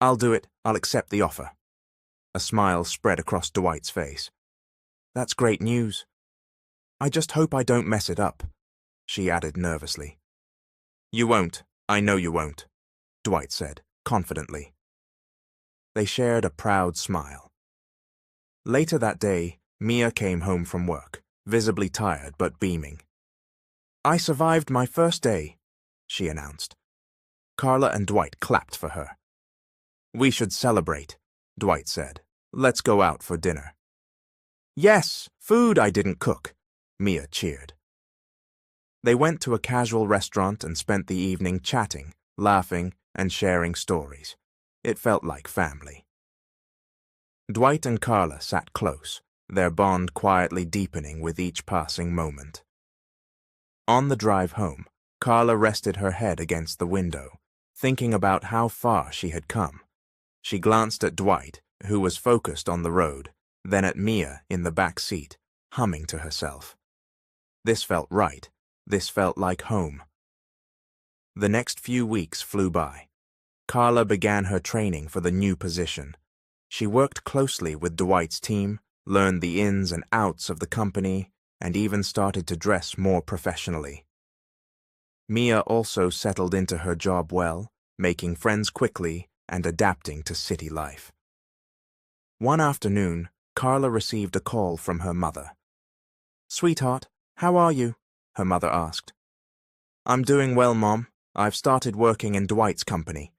"I'll do it. I'll accept the offer." A smile spread across Dwight's face. "That's great news. I just hope I don't mess it up," she added nervously. "You won't. I know you won't," Dwight said, confidently. They shared a proud smile. Later that day, Mia came home from work, visibly tired but beaming. "I survived my first day," she announced. Carla and Dwight clapped for her. "We should celebrate," Dwight said. "Let's go out for dinner." "Yes, food I didn't cook," Mia cheered. They went to a casual restaurant and spent the evening chatting, laughing, and sharing stories. It felt like family. Dwight and Carla sat close, their bond quietly deepening with each passing moment. On the drive home, Carla rested her head against the window, thinking about how far she had come. She glanced at Dwight, who was focused on the road, then at Mia in the back seat, humming to herself. This felt right. This felt like home. The next few weeks flew by. Carla began her training for the new position. She worked closely with Dwight's team, learned the ins and outs of the company, and even started to dress more professionally. Mia also settled into her job well, making friends quickly and adapting to city life. One afternoon, Carla received a call from her mother. "Sweetheart, how are you?" her mother asked. "I'm doing well, Mom. I've started working in Dwight's company,"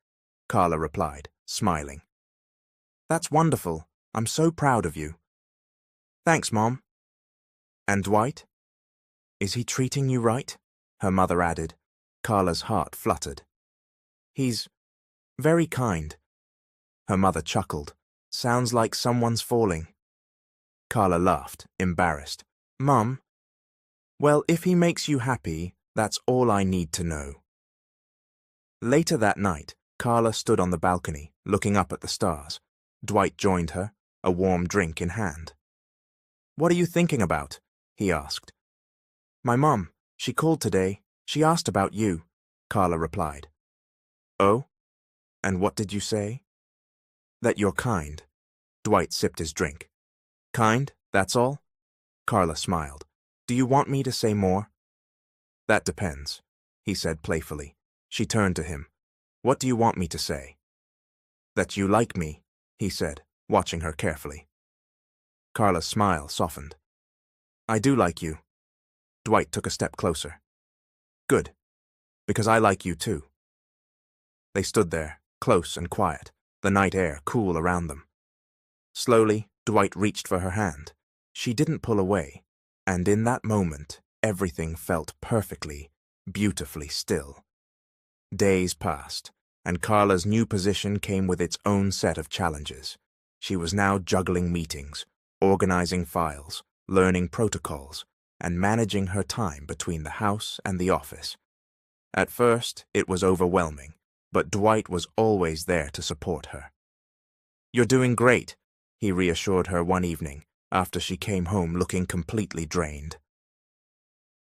Carla replied, smiling. "That's wonderful. I'm so proud of you." "Thanks, Mom." "And Dwight? Is he treating you right?" her mother added. Carla's heart fluttered. "He's very kind." Her mother chuckled. "Sounds like someone's falling." Carla laughed, embarrassed. "Mum, well, if he makes you happy, that's all I need to know." Later that night, Carla stood on the balcony, looking up at the stars. Dwight joined her, a warm drink in hand. "What are you thinking about?" he asked. "My mom, she called today. She asked about you," Carla replied. "Oh? And what did you say?" "That you're kind." Dwight sipped his drink. "Kind, that's all?" Carla smiled. "Do you want me to say more?" "That depends," he said playfully. She turned to him. "What do you want me to say?" "That you like me," he said, watching her carefully. Carla's smile softened. "I do like you." Dwight took a step closer. "Good, because I like you too." They stood there, close and quiet, the night air cool around them. Slowly, Dwight reached for her hand. She didn't pull away, and in that moment, everything felt perfectly, beautifully still. Days passed, and Carla's new position came with its own set of challenges. She was now juggling meetings, organizing files, learning protocols, and managing her time between the house and the office. At first, it was overwhelming, but Dwight was always there to support her. "You're doing great," he reassured her one evening, after she came home looking completely drained.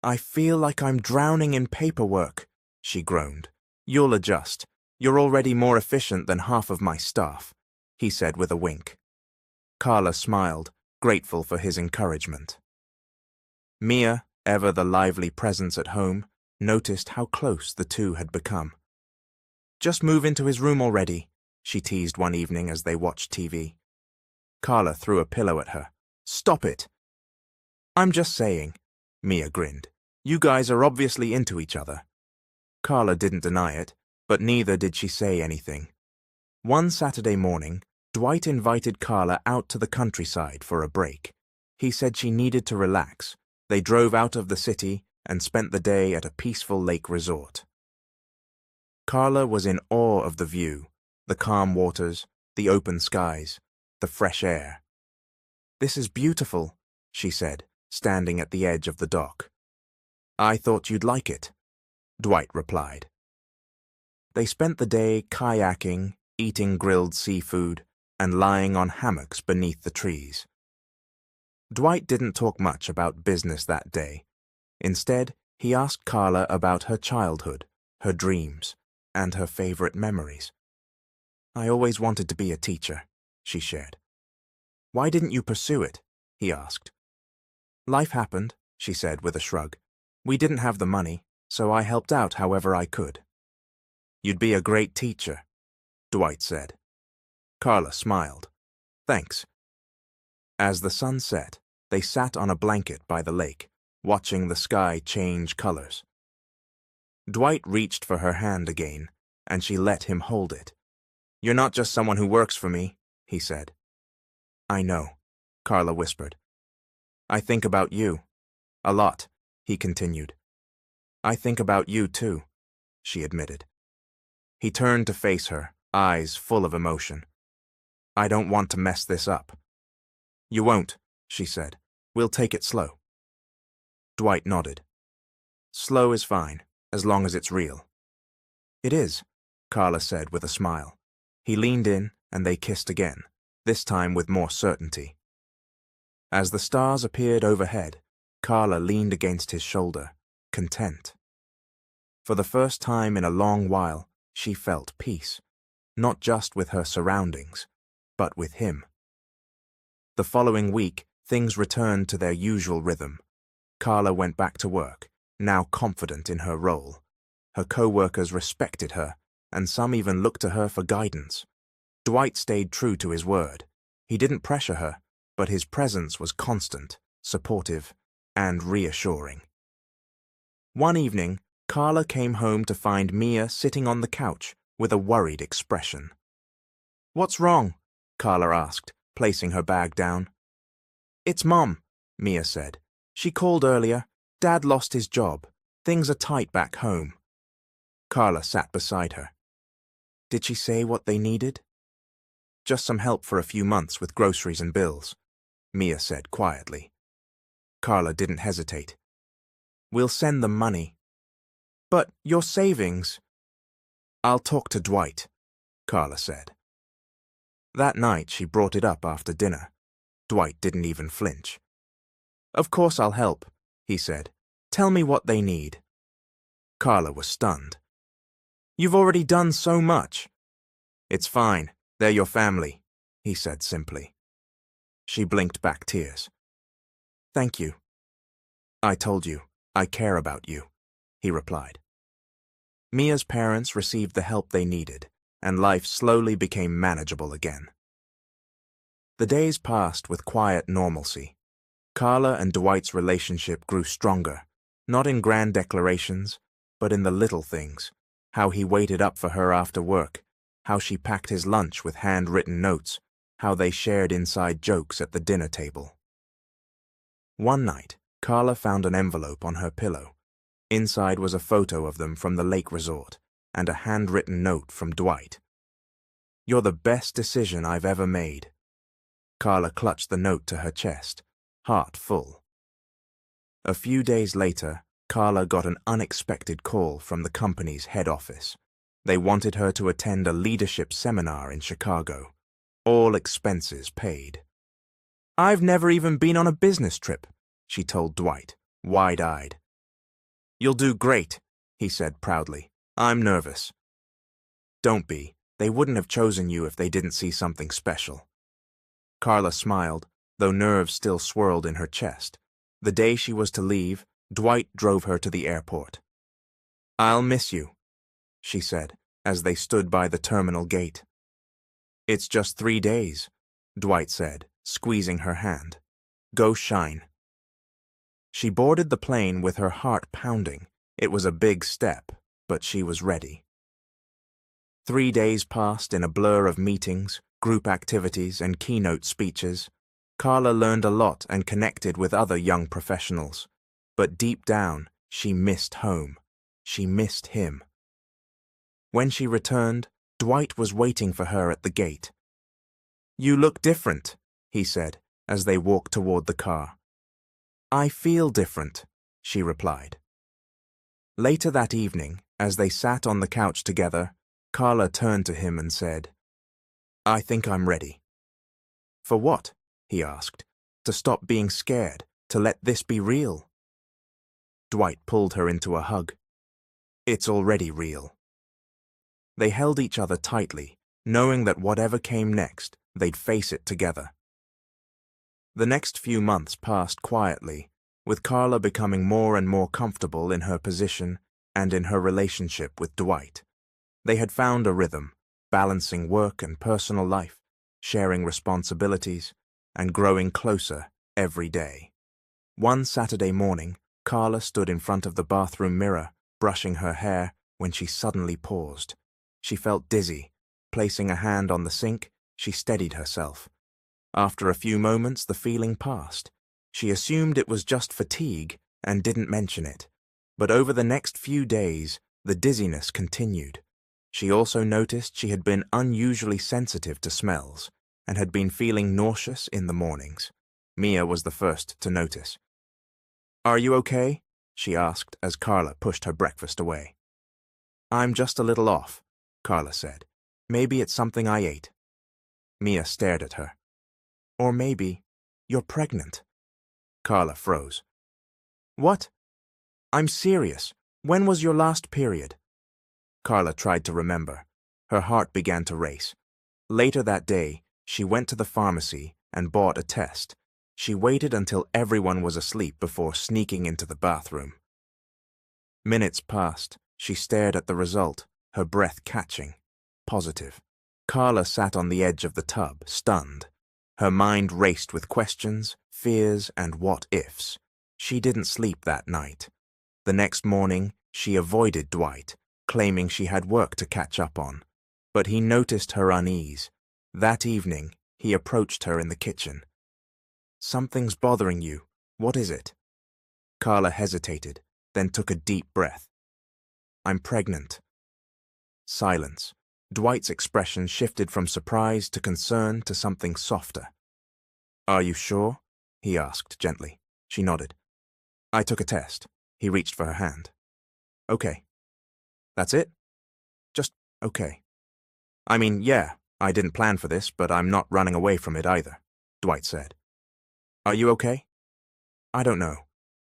"I feel like I'm drowning in paperwork," she groaned. "You'll adjust. You're already more efficient than half of my staff," he said with a wink. Carla smiled, grateful for his encouragement. Mia, ever the lively presence at home, noticed how close the two had become. "Just move into his room already," she teased one evening as they watched TV. Carla threw a pillow at her. "Stop it." "I'm just saying," Mia grinned. "You guys are obviously into each other." Carla didn't deny it, but neither did she say anything. One Saturday morning, Dwight invited Carla out to the countryside for a break. He said she needed to relax. They drove out of the city and spent the day at a peaceful lake resort. Carla was in awe of the view, the calm waters, the open skies, the fresh air. "This is beautiful," she said, standing at the edge of the dock. "I thought you'd like it," Dwight replied. They spent the day kayaking, eating grilled seafood, and lying on hammocks beneath the trees. Dwight didn't talk much about business that day. Instead, he asked Carla about her childhood, her dreams, and her favorite memories. "I always wanted to be a teacher," she shared. "Why didn't you pursue it?" he asked. "Life happened," she said with a shrug. "We didn't have the money, so I helped out however I could." "You'd be a great teacher," Dwight said. Carla smiled. "Thanks." As the sun set, they sat on a blanket by the lake, watching the sky change colors. Dwight reached for her hand again, and she let him hold it. "You're not just someone who works for me," he said. "I know," Carla whispered. "I think about you. A lot," he continued. "I think about you too," she admitted. He turned to face her, eyes full of emotion. "I don't want to mess this up." "You won't," she said. "We'll take it slow." Dwight nodded. "Slow is fine, as long as it's real." "It is," Carla said with a smile. He leaned in, and they kissed again, this time with more certainty. As the stars appeared overhead, Carla leaned against his shoulder, content. For the first time in a long while, she felt peace, not just with her surroundings, but with him. The following week, things returned to their usual rhythm. Carla went back to work, now confident in her role. Her co-workers respected her, and some even looked to her for guidance. Dwight stayed true to his word. He didn't pressure her, but his presence was constant, supportive, and reassuring. One evening, Carla came home to find Mia sitting on the couch with a worried expression. "What's wrong?" Carla asked, placing her bag down. "It's Mom," Mia said. "She called earlier. Dad lost his job. Things are tight back home." Carla sat beside her. "Did she say what they needed?" "Just some help for a few months with groceries and bills," Mia said quietly. Carla didn't hesitate. "We'll send them money." "But your savings—" "I'll talk to Dwight," Carla said. That night she brought it up after dinner. Dwight didn't even flinch. "Of course I'll help," he said. "Tell me what they need." Carla was stunned. "You've already done so much." "It's fine. They're your family," he said simply. She blinked back tears. "Thank you." "I told you, I care about you," he replied. Mia's parents received the help they needed, and life slowly became manageable again. The days passed with quiet normalcy. Carla and Dwight's relationship grew stronger, not in grand declarations, but in the little things, how he waited up for her after work, how she packed his lunch with handwritten notes, how they shared inside jokes at the dinner table. One night, Carla found an envelope on her pillow. Inside was a photo of them from the lake resort and a handwritten note from Dwight. "You're the best decision I've ever made." Carla clutched the note to her chest, heart full. A few days later, Carla got an unexpected call from the company's head office. They wanted her to attend a leadership seminar in Chicago. All expenses paid. "I've never even been on a business trip," she told Dwight, wide-eyed. "You'll do great," he said proudly. "I'm nervous." "Don't be. They wouldn't have chosen you if they didn't see something special." Carla smiled, though nerves still swirled in her chest. The day she was to leave, Dwight drove her to the airport. "I'll miss you," she said, as they stood by the terminal gate. "It's just 3 days," Dwight said, squeezing her hand. "Go shine." She boarded the plane with her heart pounding. It was a big step, but she was ready. 3 days passed in a blur of meetings, group activities, and keynote speeches. Carla learned a lot and connected with other young professionals. But deep down, she missed home. She missed him. When she returned, Dwight was waiting for her at the gate. "You look different," he said, as they walked toward the car. I feel different, she replied. Later that evening, as they sat on the couch together, Carla turned to him and said, I think I'm ready. For what? He asked. To stop being scared, to let this be real. Dwight pulled her into a hug. It's already real. They held each other tightly, knowing that whatever came next, they'd face it together. The next few months passed quietly, with Carla becoming more and more comfortable in her position and in her relationship with Dwight. They had found a rhythm, balancing work and personal life, sharing responsibilities, and growing closer every day. One Saturday morning, Carla stood in front of the bathroom mirror, brushing her hair, when she suddenly paused. She felt dizzy. Placing a hand on the sink, she steadied herself. After a few moments, the feeling passed. She assumed it was just fatigue and didn't mention it. But over the next few days, the dizziness continued. She also noticed she had been unusually sensitive to smells and had been feeling nauseous in the mornings. Mia was the first to notice. Are you okay? She asked as Carla pushed her breakfast away. I'm just a little off, Carla said. Maybe it's something I ate. Mia stared at her. Or maybe you're pregnant. Carla froze. What? I'm serious. When was your last period? Carla tried to remember. Her heart began to race. Later that day, she went to the pharmacy and bought a test. She waited until everyone was asleep before sneaking into the bathroom. Minutes passed. She stared at the result, her breath catching. Positive. Carla sat on the edge of the tub, stunned. Her mind raced with questions, fears, and what-ifs. She didn't sleep that night. The next morning, she avoided Dwight, claiming she had work to catch up on. But he noticed her unease. That evening, he approached her in the kitchen. Something's bothering you. What is it? Carla hesitated, then took a deep breath. I'm pregnant. Silence. Dwight's expression shifted from surprise to concern to something softer. Are you sure? He asked gently. She nodded. I took a test. He reached for her hand. Okay. That's it? Just okay. I mean, yeah, I didn't plan for this, but I'm not running away from it either, Dwight said. Are you okay? I don't know,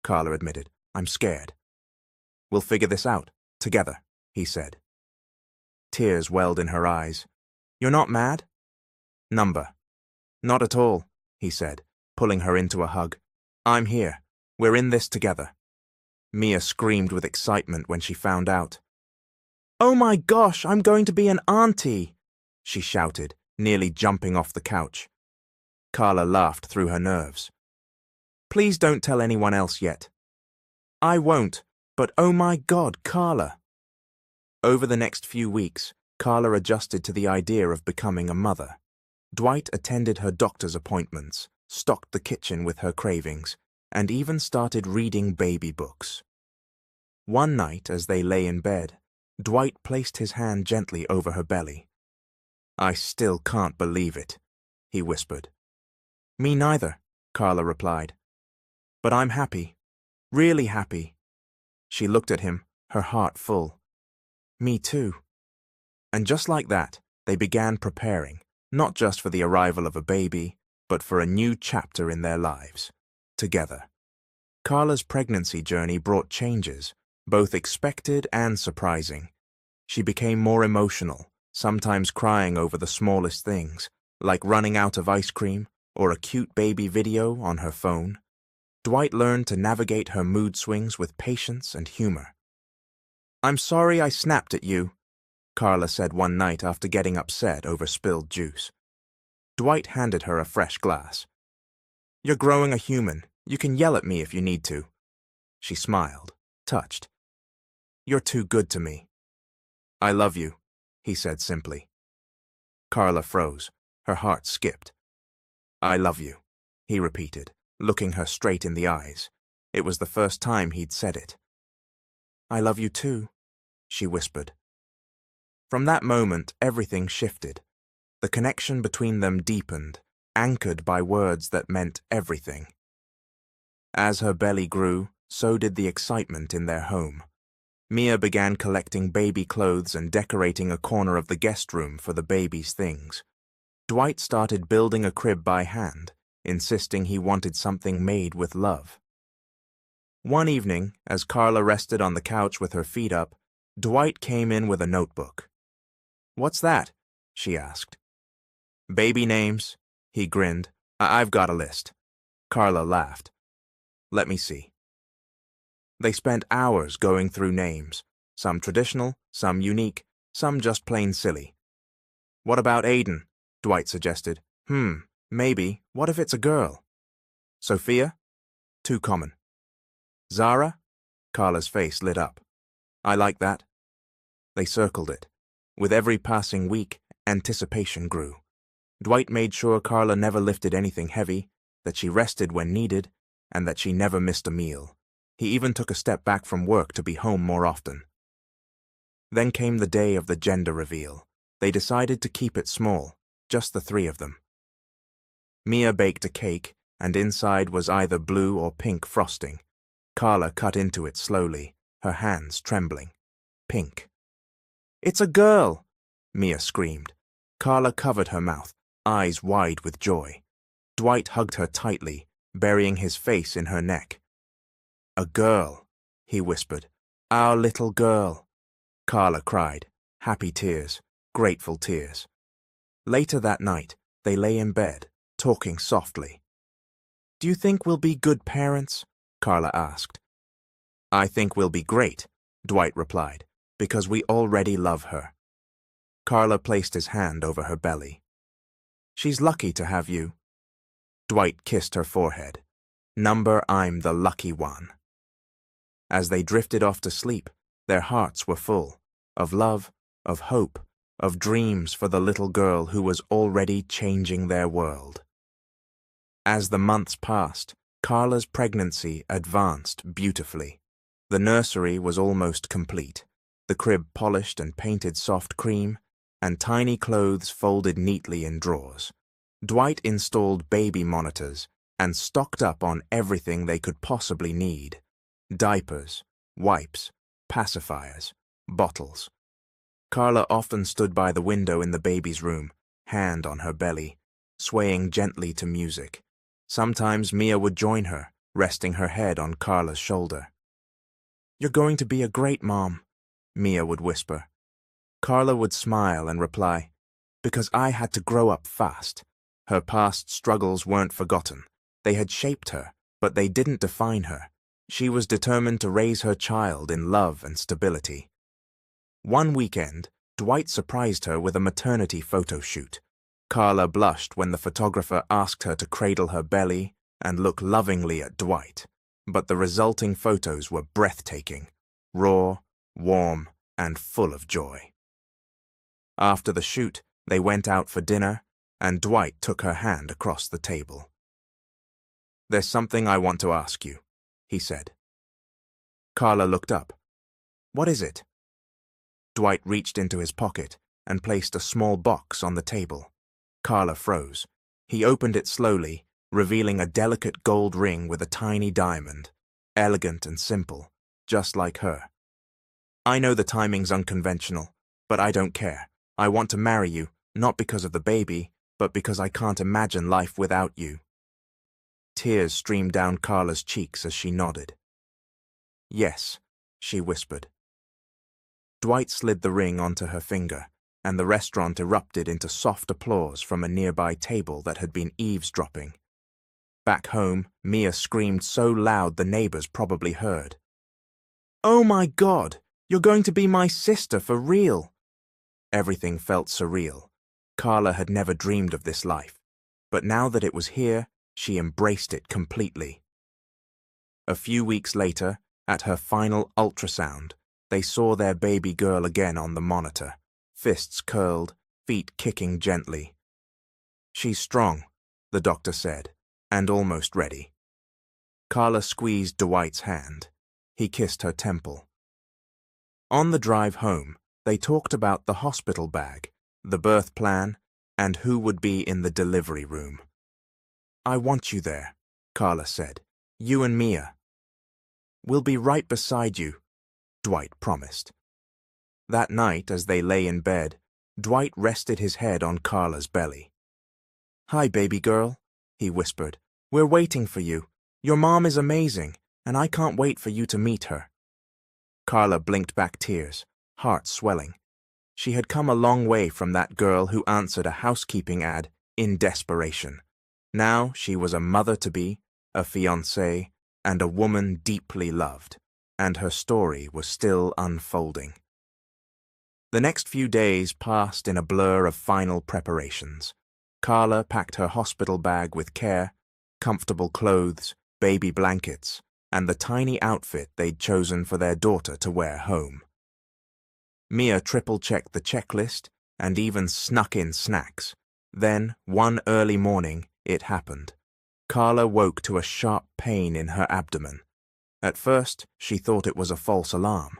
Carla admitted. I'm scared. We'll figure this out, together, he said. Tears welled in her eyes. You're not mad? Number. Not at all, he said, pulling her into a hug. I'm here. We're in this together. Mia screamed with excitement when she found out. Oh my gosh, I'm going to be an auntie, she shouted, nearly jumping off the couch. Carla laughed through her nerves. Please don't tell anyone else yet. I won't, but oh my God, Carla. Over the next few weeks, Carla adjusted to the idea of becoming a mother. Dwight attended her doctor's appointments, stocked the kitchen with her cravings, and even started reading baby books. One night, as they lay in bed, Dwight placed his hand gently over her belly. I still can't believe it, he whispered. Me neither, Carla replied. But I'm happy, really happy. She looked at him, her heart full. Me too. And just like that, they began preparing, not just for the arrival of a baby, but for a new chapter in their lives, together. Carla's pregnancy journey brought changes, both expected and surprising. She became more emotional, sometimes crying over the smallest things, like running out of ice cream or a cute baby video on her phone. Dwight learned to navigate her mood swings with patience and humor. I'm sorry I snapped at you, Carla said one night after getting upset over spilled juice. Dwight handed her a fresh glass. You're growing a human. You can yell at me if you need to. She smiled, touched. You're too good to me. I love you, he said simply. Carla froze. Her heart skipped. I love you, he repeated, looking her straight in the eyes. It was the first time he'd said it. I love you too, she whispered. From that moment, everything shifted. The connection between them deepened, anchored by words that meant everything. As her belly grew, so did the excitement in their home. Mia began collecting baby clothes and decorating a corner of the guest room for the baby's things. Dwight started building a crib by hand, insisting he wanted something made with love. One evening, as Carla rested on the couch with her feet up, Dwight came in with a notebook. "What's that?" she asked. "Baby names," he grinned. I've got a list." Carla laughed. "Let me see." They spent hours going through names, some traditional, some unique, some just plain silly. "What about Aiden?" Dwight suggested. Maybe. What if it's a girl?" "Sophia?" "Too common." "Zara?" Carla's face lit up. "I like that." They circled it. With every passing week, anticipation grew. Dwight made sure Carla never lifted anything heavy, that she rested when needed, and that she never missed a meal. He even took a step back from work to be home more often. Then came the day of the gender reveal. They decided to keep it small, just the three of them. Mia baked a cake, and inside was either blue or pink frosting. Carla cut into it slowly, her hands trembling. Pink. "It's a girl!" Mia screamed. Carla covered her mouth, eyes wide with joy. Dwight hugged her tightly, burying his face in her neck. "A girl," he whispered. "Our little girl." Carla cried, happy tears, grateful tears. Later that night, they lay in bed, talking softly. "Do you think we'll be good parents?" Carla asked. "I think we'll be great," Dwight replied, "because we already love her." Carla placed his hand over her belly. "She's lucky to have you." Dwight kissed her forehead. I'm the lucky one." As they drifted off to sleep, their hearts were full of love, of hope, of dreams for the little girl who was already changing their world. As the months passed, Carla's pregnancy advanced beautifully. The nursery was almost complete, the crib polished and painted soft cream, and tiny clothes folded neatly in drawers. Dwight installed baby monitors and stocked up on everything they could possibly need: diapers, wipes, pacifiers, bottles. Carla often stood by the window in the baby's room, hand on her belly, swaying gently to music. Sometimes Mia would join her, resting her head on Carla's shoulder. "You're going to be a great mom," Mia would whisper. Carla would smile and reply, "Because I had to grow up fast." Her past struggles weren't forgotten. They had shaped her, but they didn't define her. She was determined to raise her child in love and stability. One weekend, Dwight surprised her with a maternity photo shoot. Carla blushed when the photographer asked her to cradle her belly and look lovingly at Dwight, but the resulting photos were breathtaking, raw, warm, and full of joy. After the shoot, they went out for dinner, and Dwight took her hand across the table. "There's something I want to ask you," he said. Carla looked up. "What is it?" Dwight reached into his pocket and placed a small box on the table. Carla froze. He opened it slowly, revealing a delicate gold ring with a tiny diamond, elegant and simple, just like her. "I know the timing's unconventional, but I don't care. I want to marry you, not because of the baby, but because I can't imagine life without you." Tears streamed down Carla's cheeks as she nodded. "Yes," she whispered. Dwight slid the ring onto her finger, and the restaurant erupted into soft applause from a nearby table that had been eavesdropping. Back home, Mia screamed so loud the neighbors probably heard. "Oh my God! You're going to be my sister for real!" Everything felt surreal. Carla had never dreamed of this life, but now that it was here, she embraced it completely. A few weeks later, at her final ultrasound, they saw their baby girl again on the monitor, fists curled, feet kicking gently. "She's strong," the doctor said, "and almost ready." Carla squeezed Dwight's hand. He kissed her temple. On the drive home, they talked about the hospital bag, the birth plan, and who would be in the delivery room. "I want you there," Carla said. You and Mia. We'll be right beside you, Dwight promised. That night, as they lay in bed, Dwight rested his head on Carla's belly. "Hi, baby girl," he whispered. "We're waiting for you. Your mom is amazing, and I can't wait for you to meet her." Carla blinked back tears, heart swelling. She had come a long way from that girl who answered a housekeeping ad in desperation. Now she was a mother-to-be, a fiancée, and a woman deeply loved, and her story was still unfolding. The next few days passed in a blur of final preparations. Carla packed her hospital bag with care, comfortable clothes, baby blankets, and the tiny outfit they'd chosen for their daughter to wear home. Mia triple-checked the checklist and even snuck in snacks. Then, one early morning, it happened. Carla woke to a sharp pain in her abdomen. At first, she thought it was a false alarm,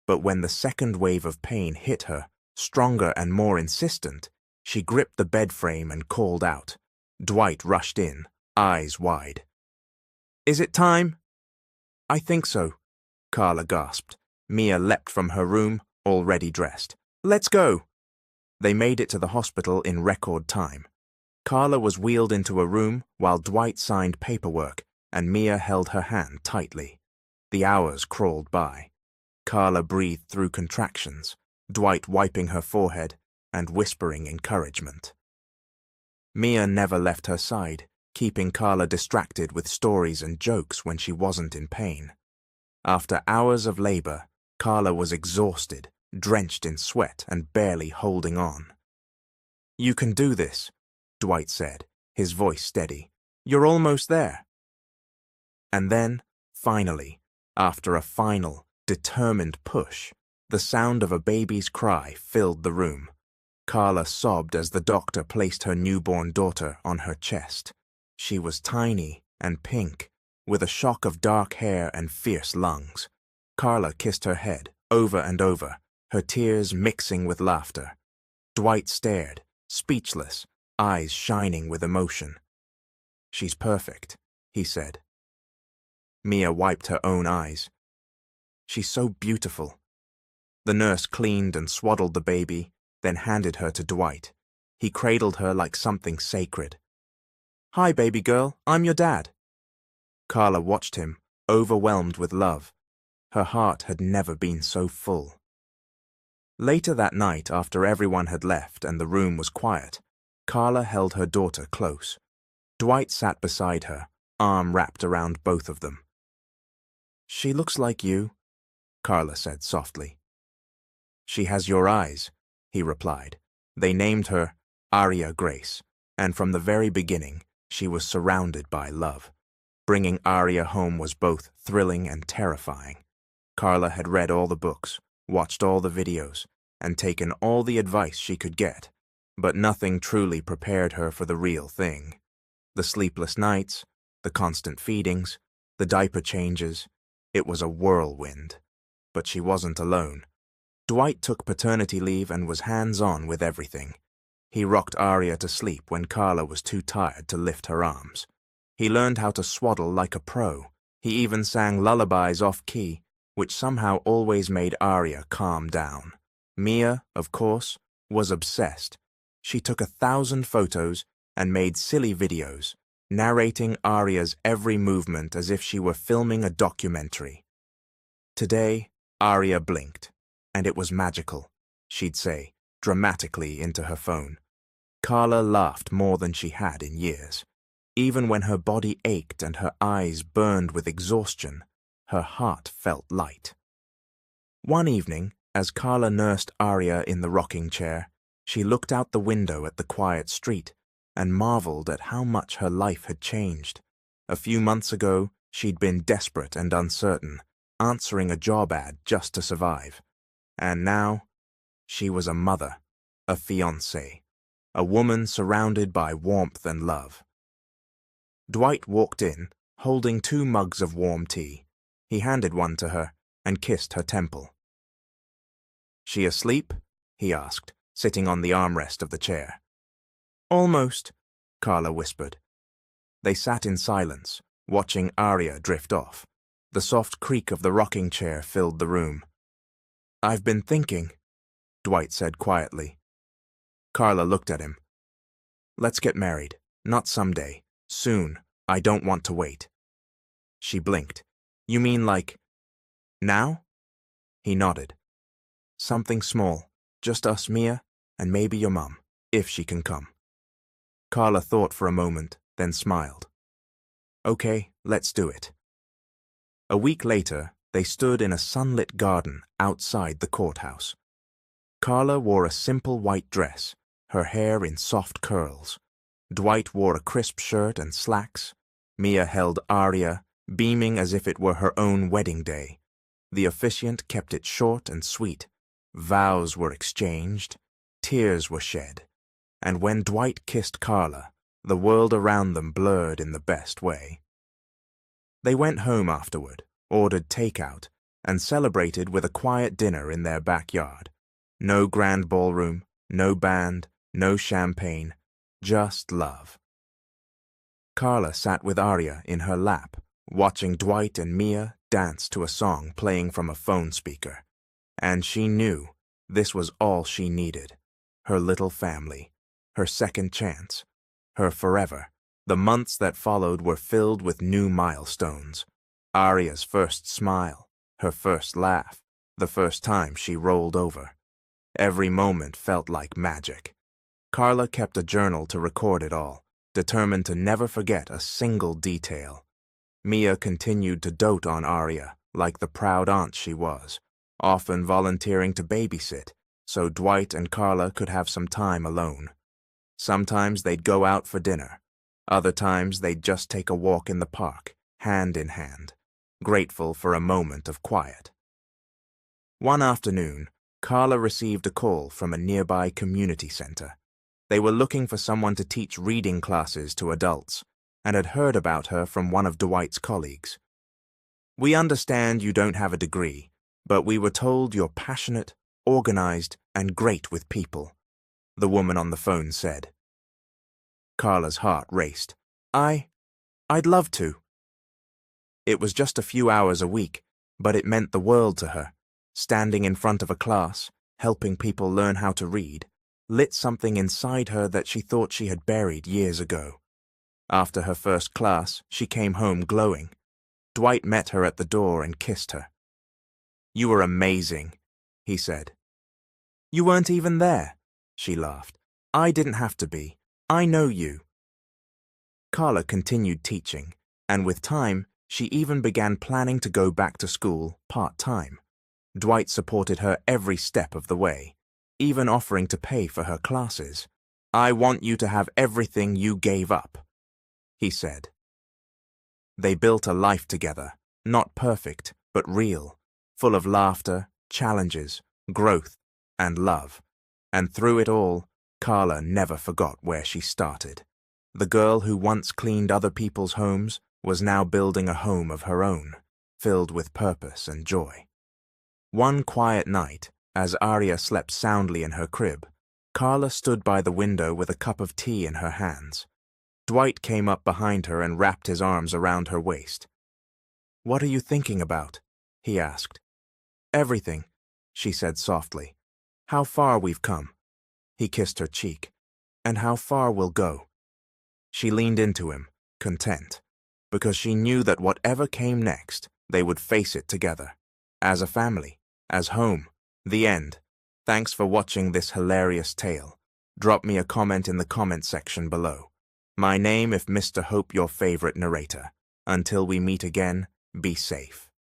but when the second wave of pain hit her, stronger and more insistent, she gripped the bed frame and called out. Dwight rushed in, eyes wide. "Is it time?" "I think so," Carla gasped. Mia leapt from her room, already dressed. "Let's go!" They made it to the hospital in record time. Carla was wheeled into a room while Dwight signed paperwork and Mia held her hand tightly. The hours crawled by. Carla breathed through contractions, Dwight wiping her forehead and whispering encouragement. Mia never left her side, keeping Carla distracted with stories and jokes when she wasn't in pain. After hours of labor, Carla was exhausted, drenched in sweat and barely holding on. "You can do this," Dwight said, his voice steady. "You're almost there." And then, finally, after a final, determined push, the sound of a baby's cry filled the room. Carla sobbed as the doctor placed her newborn daughter on her chest. She was tiny and pink, with a shock of dark hair and fierce lungs. Carla kissed her head over and over, her tears mixing with laughter. Dwight stared, speechless, eyes shining with emotion. "She's perfect," he said. Mia wiped her own eyes. "She's so beautiful." The nurse cleaned and swaddled the baby, then handed her to Dwight. He cradled her like something sacred. "Hi, baby girl, I'm your dad." Carla watched him, overwhelmed with love. Her heart had never been so full. Later that night, after everyone had left and the room was quiet, Carla held her daughter close. Dwight sat beside her, arm wrapped around both of them. "She looks like you," Carla said softly. "She has your eyes," he replied. They named her Aria Grace, and from the very beginning, she was surrounded by love. Bringing Aria home was both thrilling and terrifying. Carla had read all the books, watched all the videos, and taken all the advice she could get, but nothing truly prepared her for the real thing. The sleepless nights, the constant feedings, the diaper changes, it was a whirlwind. But she wasn't alone. Dwight took paternity leave and was hands-on with everything. He rocked Aria to sleep when Carla was too tired to lift her arms. He learned how to swaddle like a pro. He even sang lullabies off-key, which somehow always made Aria calm down. Mia, of course, was obsessed. She took 1,000 photos and made silly videos, narrating Aria's every movement as if she were filming a documentary. Today, Aria blinked, and it was magical, she'd say, dramatically into her phone. Carla laughed more than she had in years. Even when her body ached and her eyes burned with exhaustion, her heart felt light. One evening, as Carla nursed Aria in the rocking chair, she looked out the window at the quiet street and marveled at how much her life had changed. A few months ago, she'd been desperate and uncertain, answering a job ad just to survive. And now, she was a mother, a fiancée, a woman surrounded by warmth and love. Dwight walked in, holding 2 mugs of warm tea. He handed one to her and kissed her temple. "She asleep?" he asked, sitting on the armrest of the chair. "Almost," Carla whispered. They sat in silence, watching Arya drift off. The soft creak of the rocking chair filled the room. "I've been thinking," Dwight said quietly. Carla looked at him. "Let's get married. Not someday. Soon. I don't want to wait." She blinked. "You mean like now?" He nodded. "Something small. Just us, Mia, and maybe your mum, if she can come." Carla thought for a moment, then smiled. "Okay, let's do it." A week later, they stood in a sunlit garden outside the courthouse. Carla wore a simple white dress, her hair in soft curls. Dwight wore a crisp shirt and slacks. Mia held Arya, beaming as if it were her own wedding day. The officiant kept it short and sweet. Vows were exchanged, tears were shed, and when Dwight kissed Carla, the world around them blurred in the best way. They went home afterward, ordered takeout, and celebrated with a quiet dinner in their backyard. No grand ballroom, no band, no champagne, just love. Carla sat with Arya in her lap, watching Dwight and Mia dance to a song playing from a phone speaker. And she knew this was all she needed. Her little family, her second chance, her forever. The months that followed were filled with new milestones. Arya's first smile, her first laugh, the first time she rolled over. Every moment felt like magic. Carla kept a journal to record it all, determined to never forget a single detail. Mia continued to dote on Arya, like the proud aunt she was, often volunteering to babysit, so Dwight and Carla could have some time alone. Sometimes they'd go out for dinner. Other times they'd just take a walk in the park, hand in hand, grateful for a moment of quiet. One afternoon, Carla received a call from a nearby community center. They were looking for someone to teach reading classes to adults, and had heard about her from one of Dwight's colleagues. "We understand you don't have a degree, but we were told you're passionate, organized, and great with people," the woman on the phone said. Carla's heart raced. I'd love to." It was just a few hours a week, but it meant the world to her. Standing in front of a class, helping people learn how to read, lit something inside her that she thought she had buried years ago. After her first class, she came home glowing. Dwight met her at the door and kissed her. "You were amazing," he said. "You weren't even there," she laughed. "I didn't have to be. I know you." Carla continued teaching, and with time, she even began planning to go back to school part-time. Dwight supported her every step of the way, even offering to pay for her classes. "I want you to have everything you gave up," he said. They built a life together, not perfect, but real, full of laughter, challenges, growth, and love. And through it all, Carla never forgot where she started. The girl who once cleaned other people's homes was now building a home of her own, filled with purpose and joy. One quiet night, as Arya slept soundly in her crib, Carla stood by the window with a cup of tea in her hands. Dwight came up behind her and wrapped his arms around her waist. "What are you thinking about?" he asked. "Everything," she said softly. "How far we've come." He kissed her cheek. "And how far we'll go." She leaned into him, content, because she knew that whatever came next, they would face it together. As a family, as home. The end. Thanks for watching this hilarious tale. Drop me a comment in the comment section below. My name if Mr. Hope your favorite narrator. Until we meet again, be safe.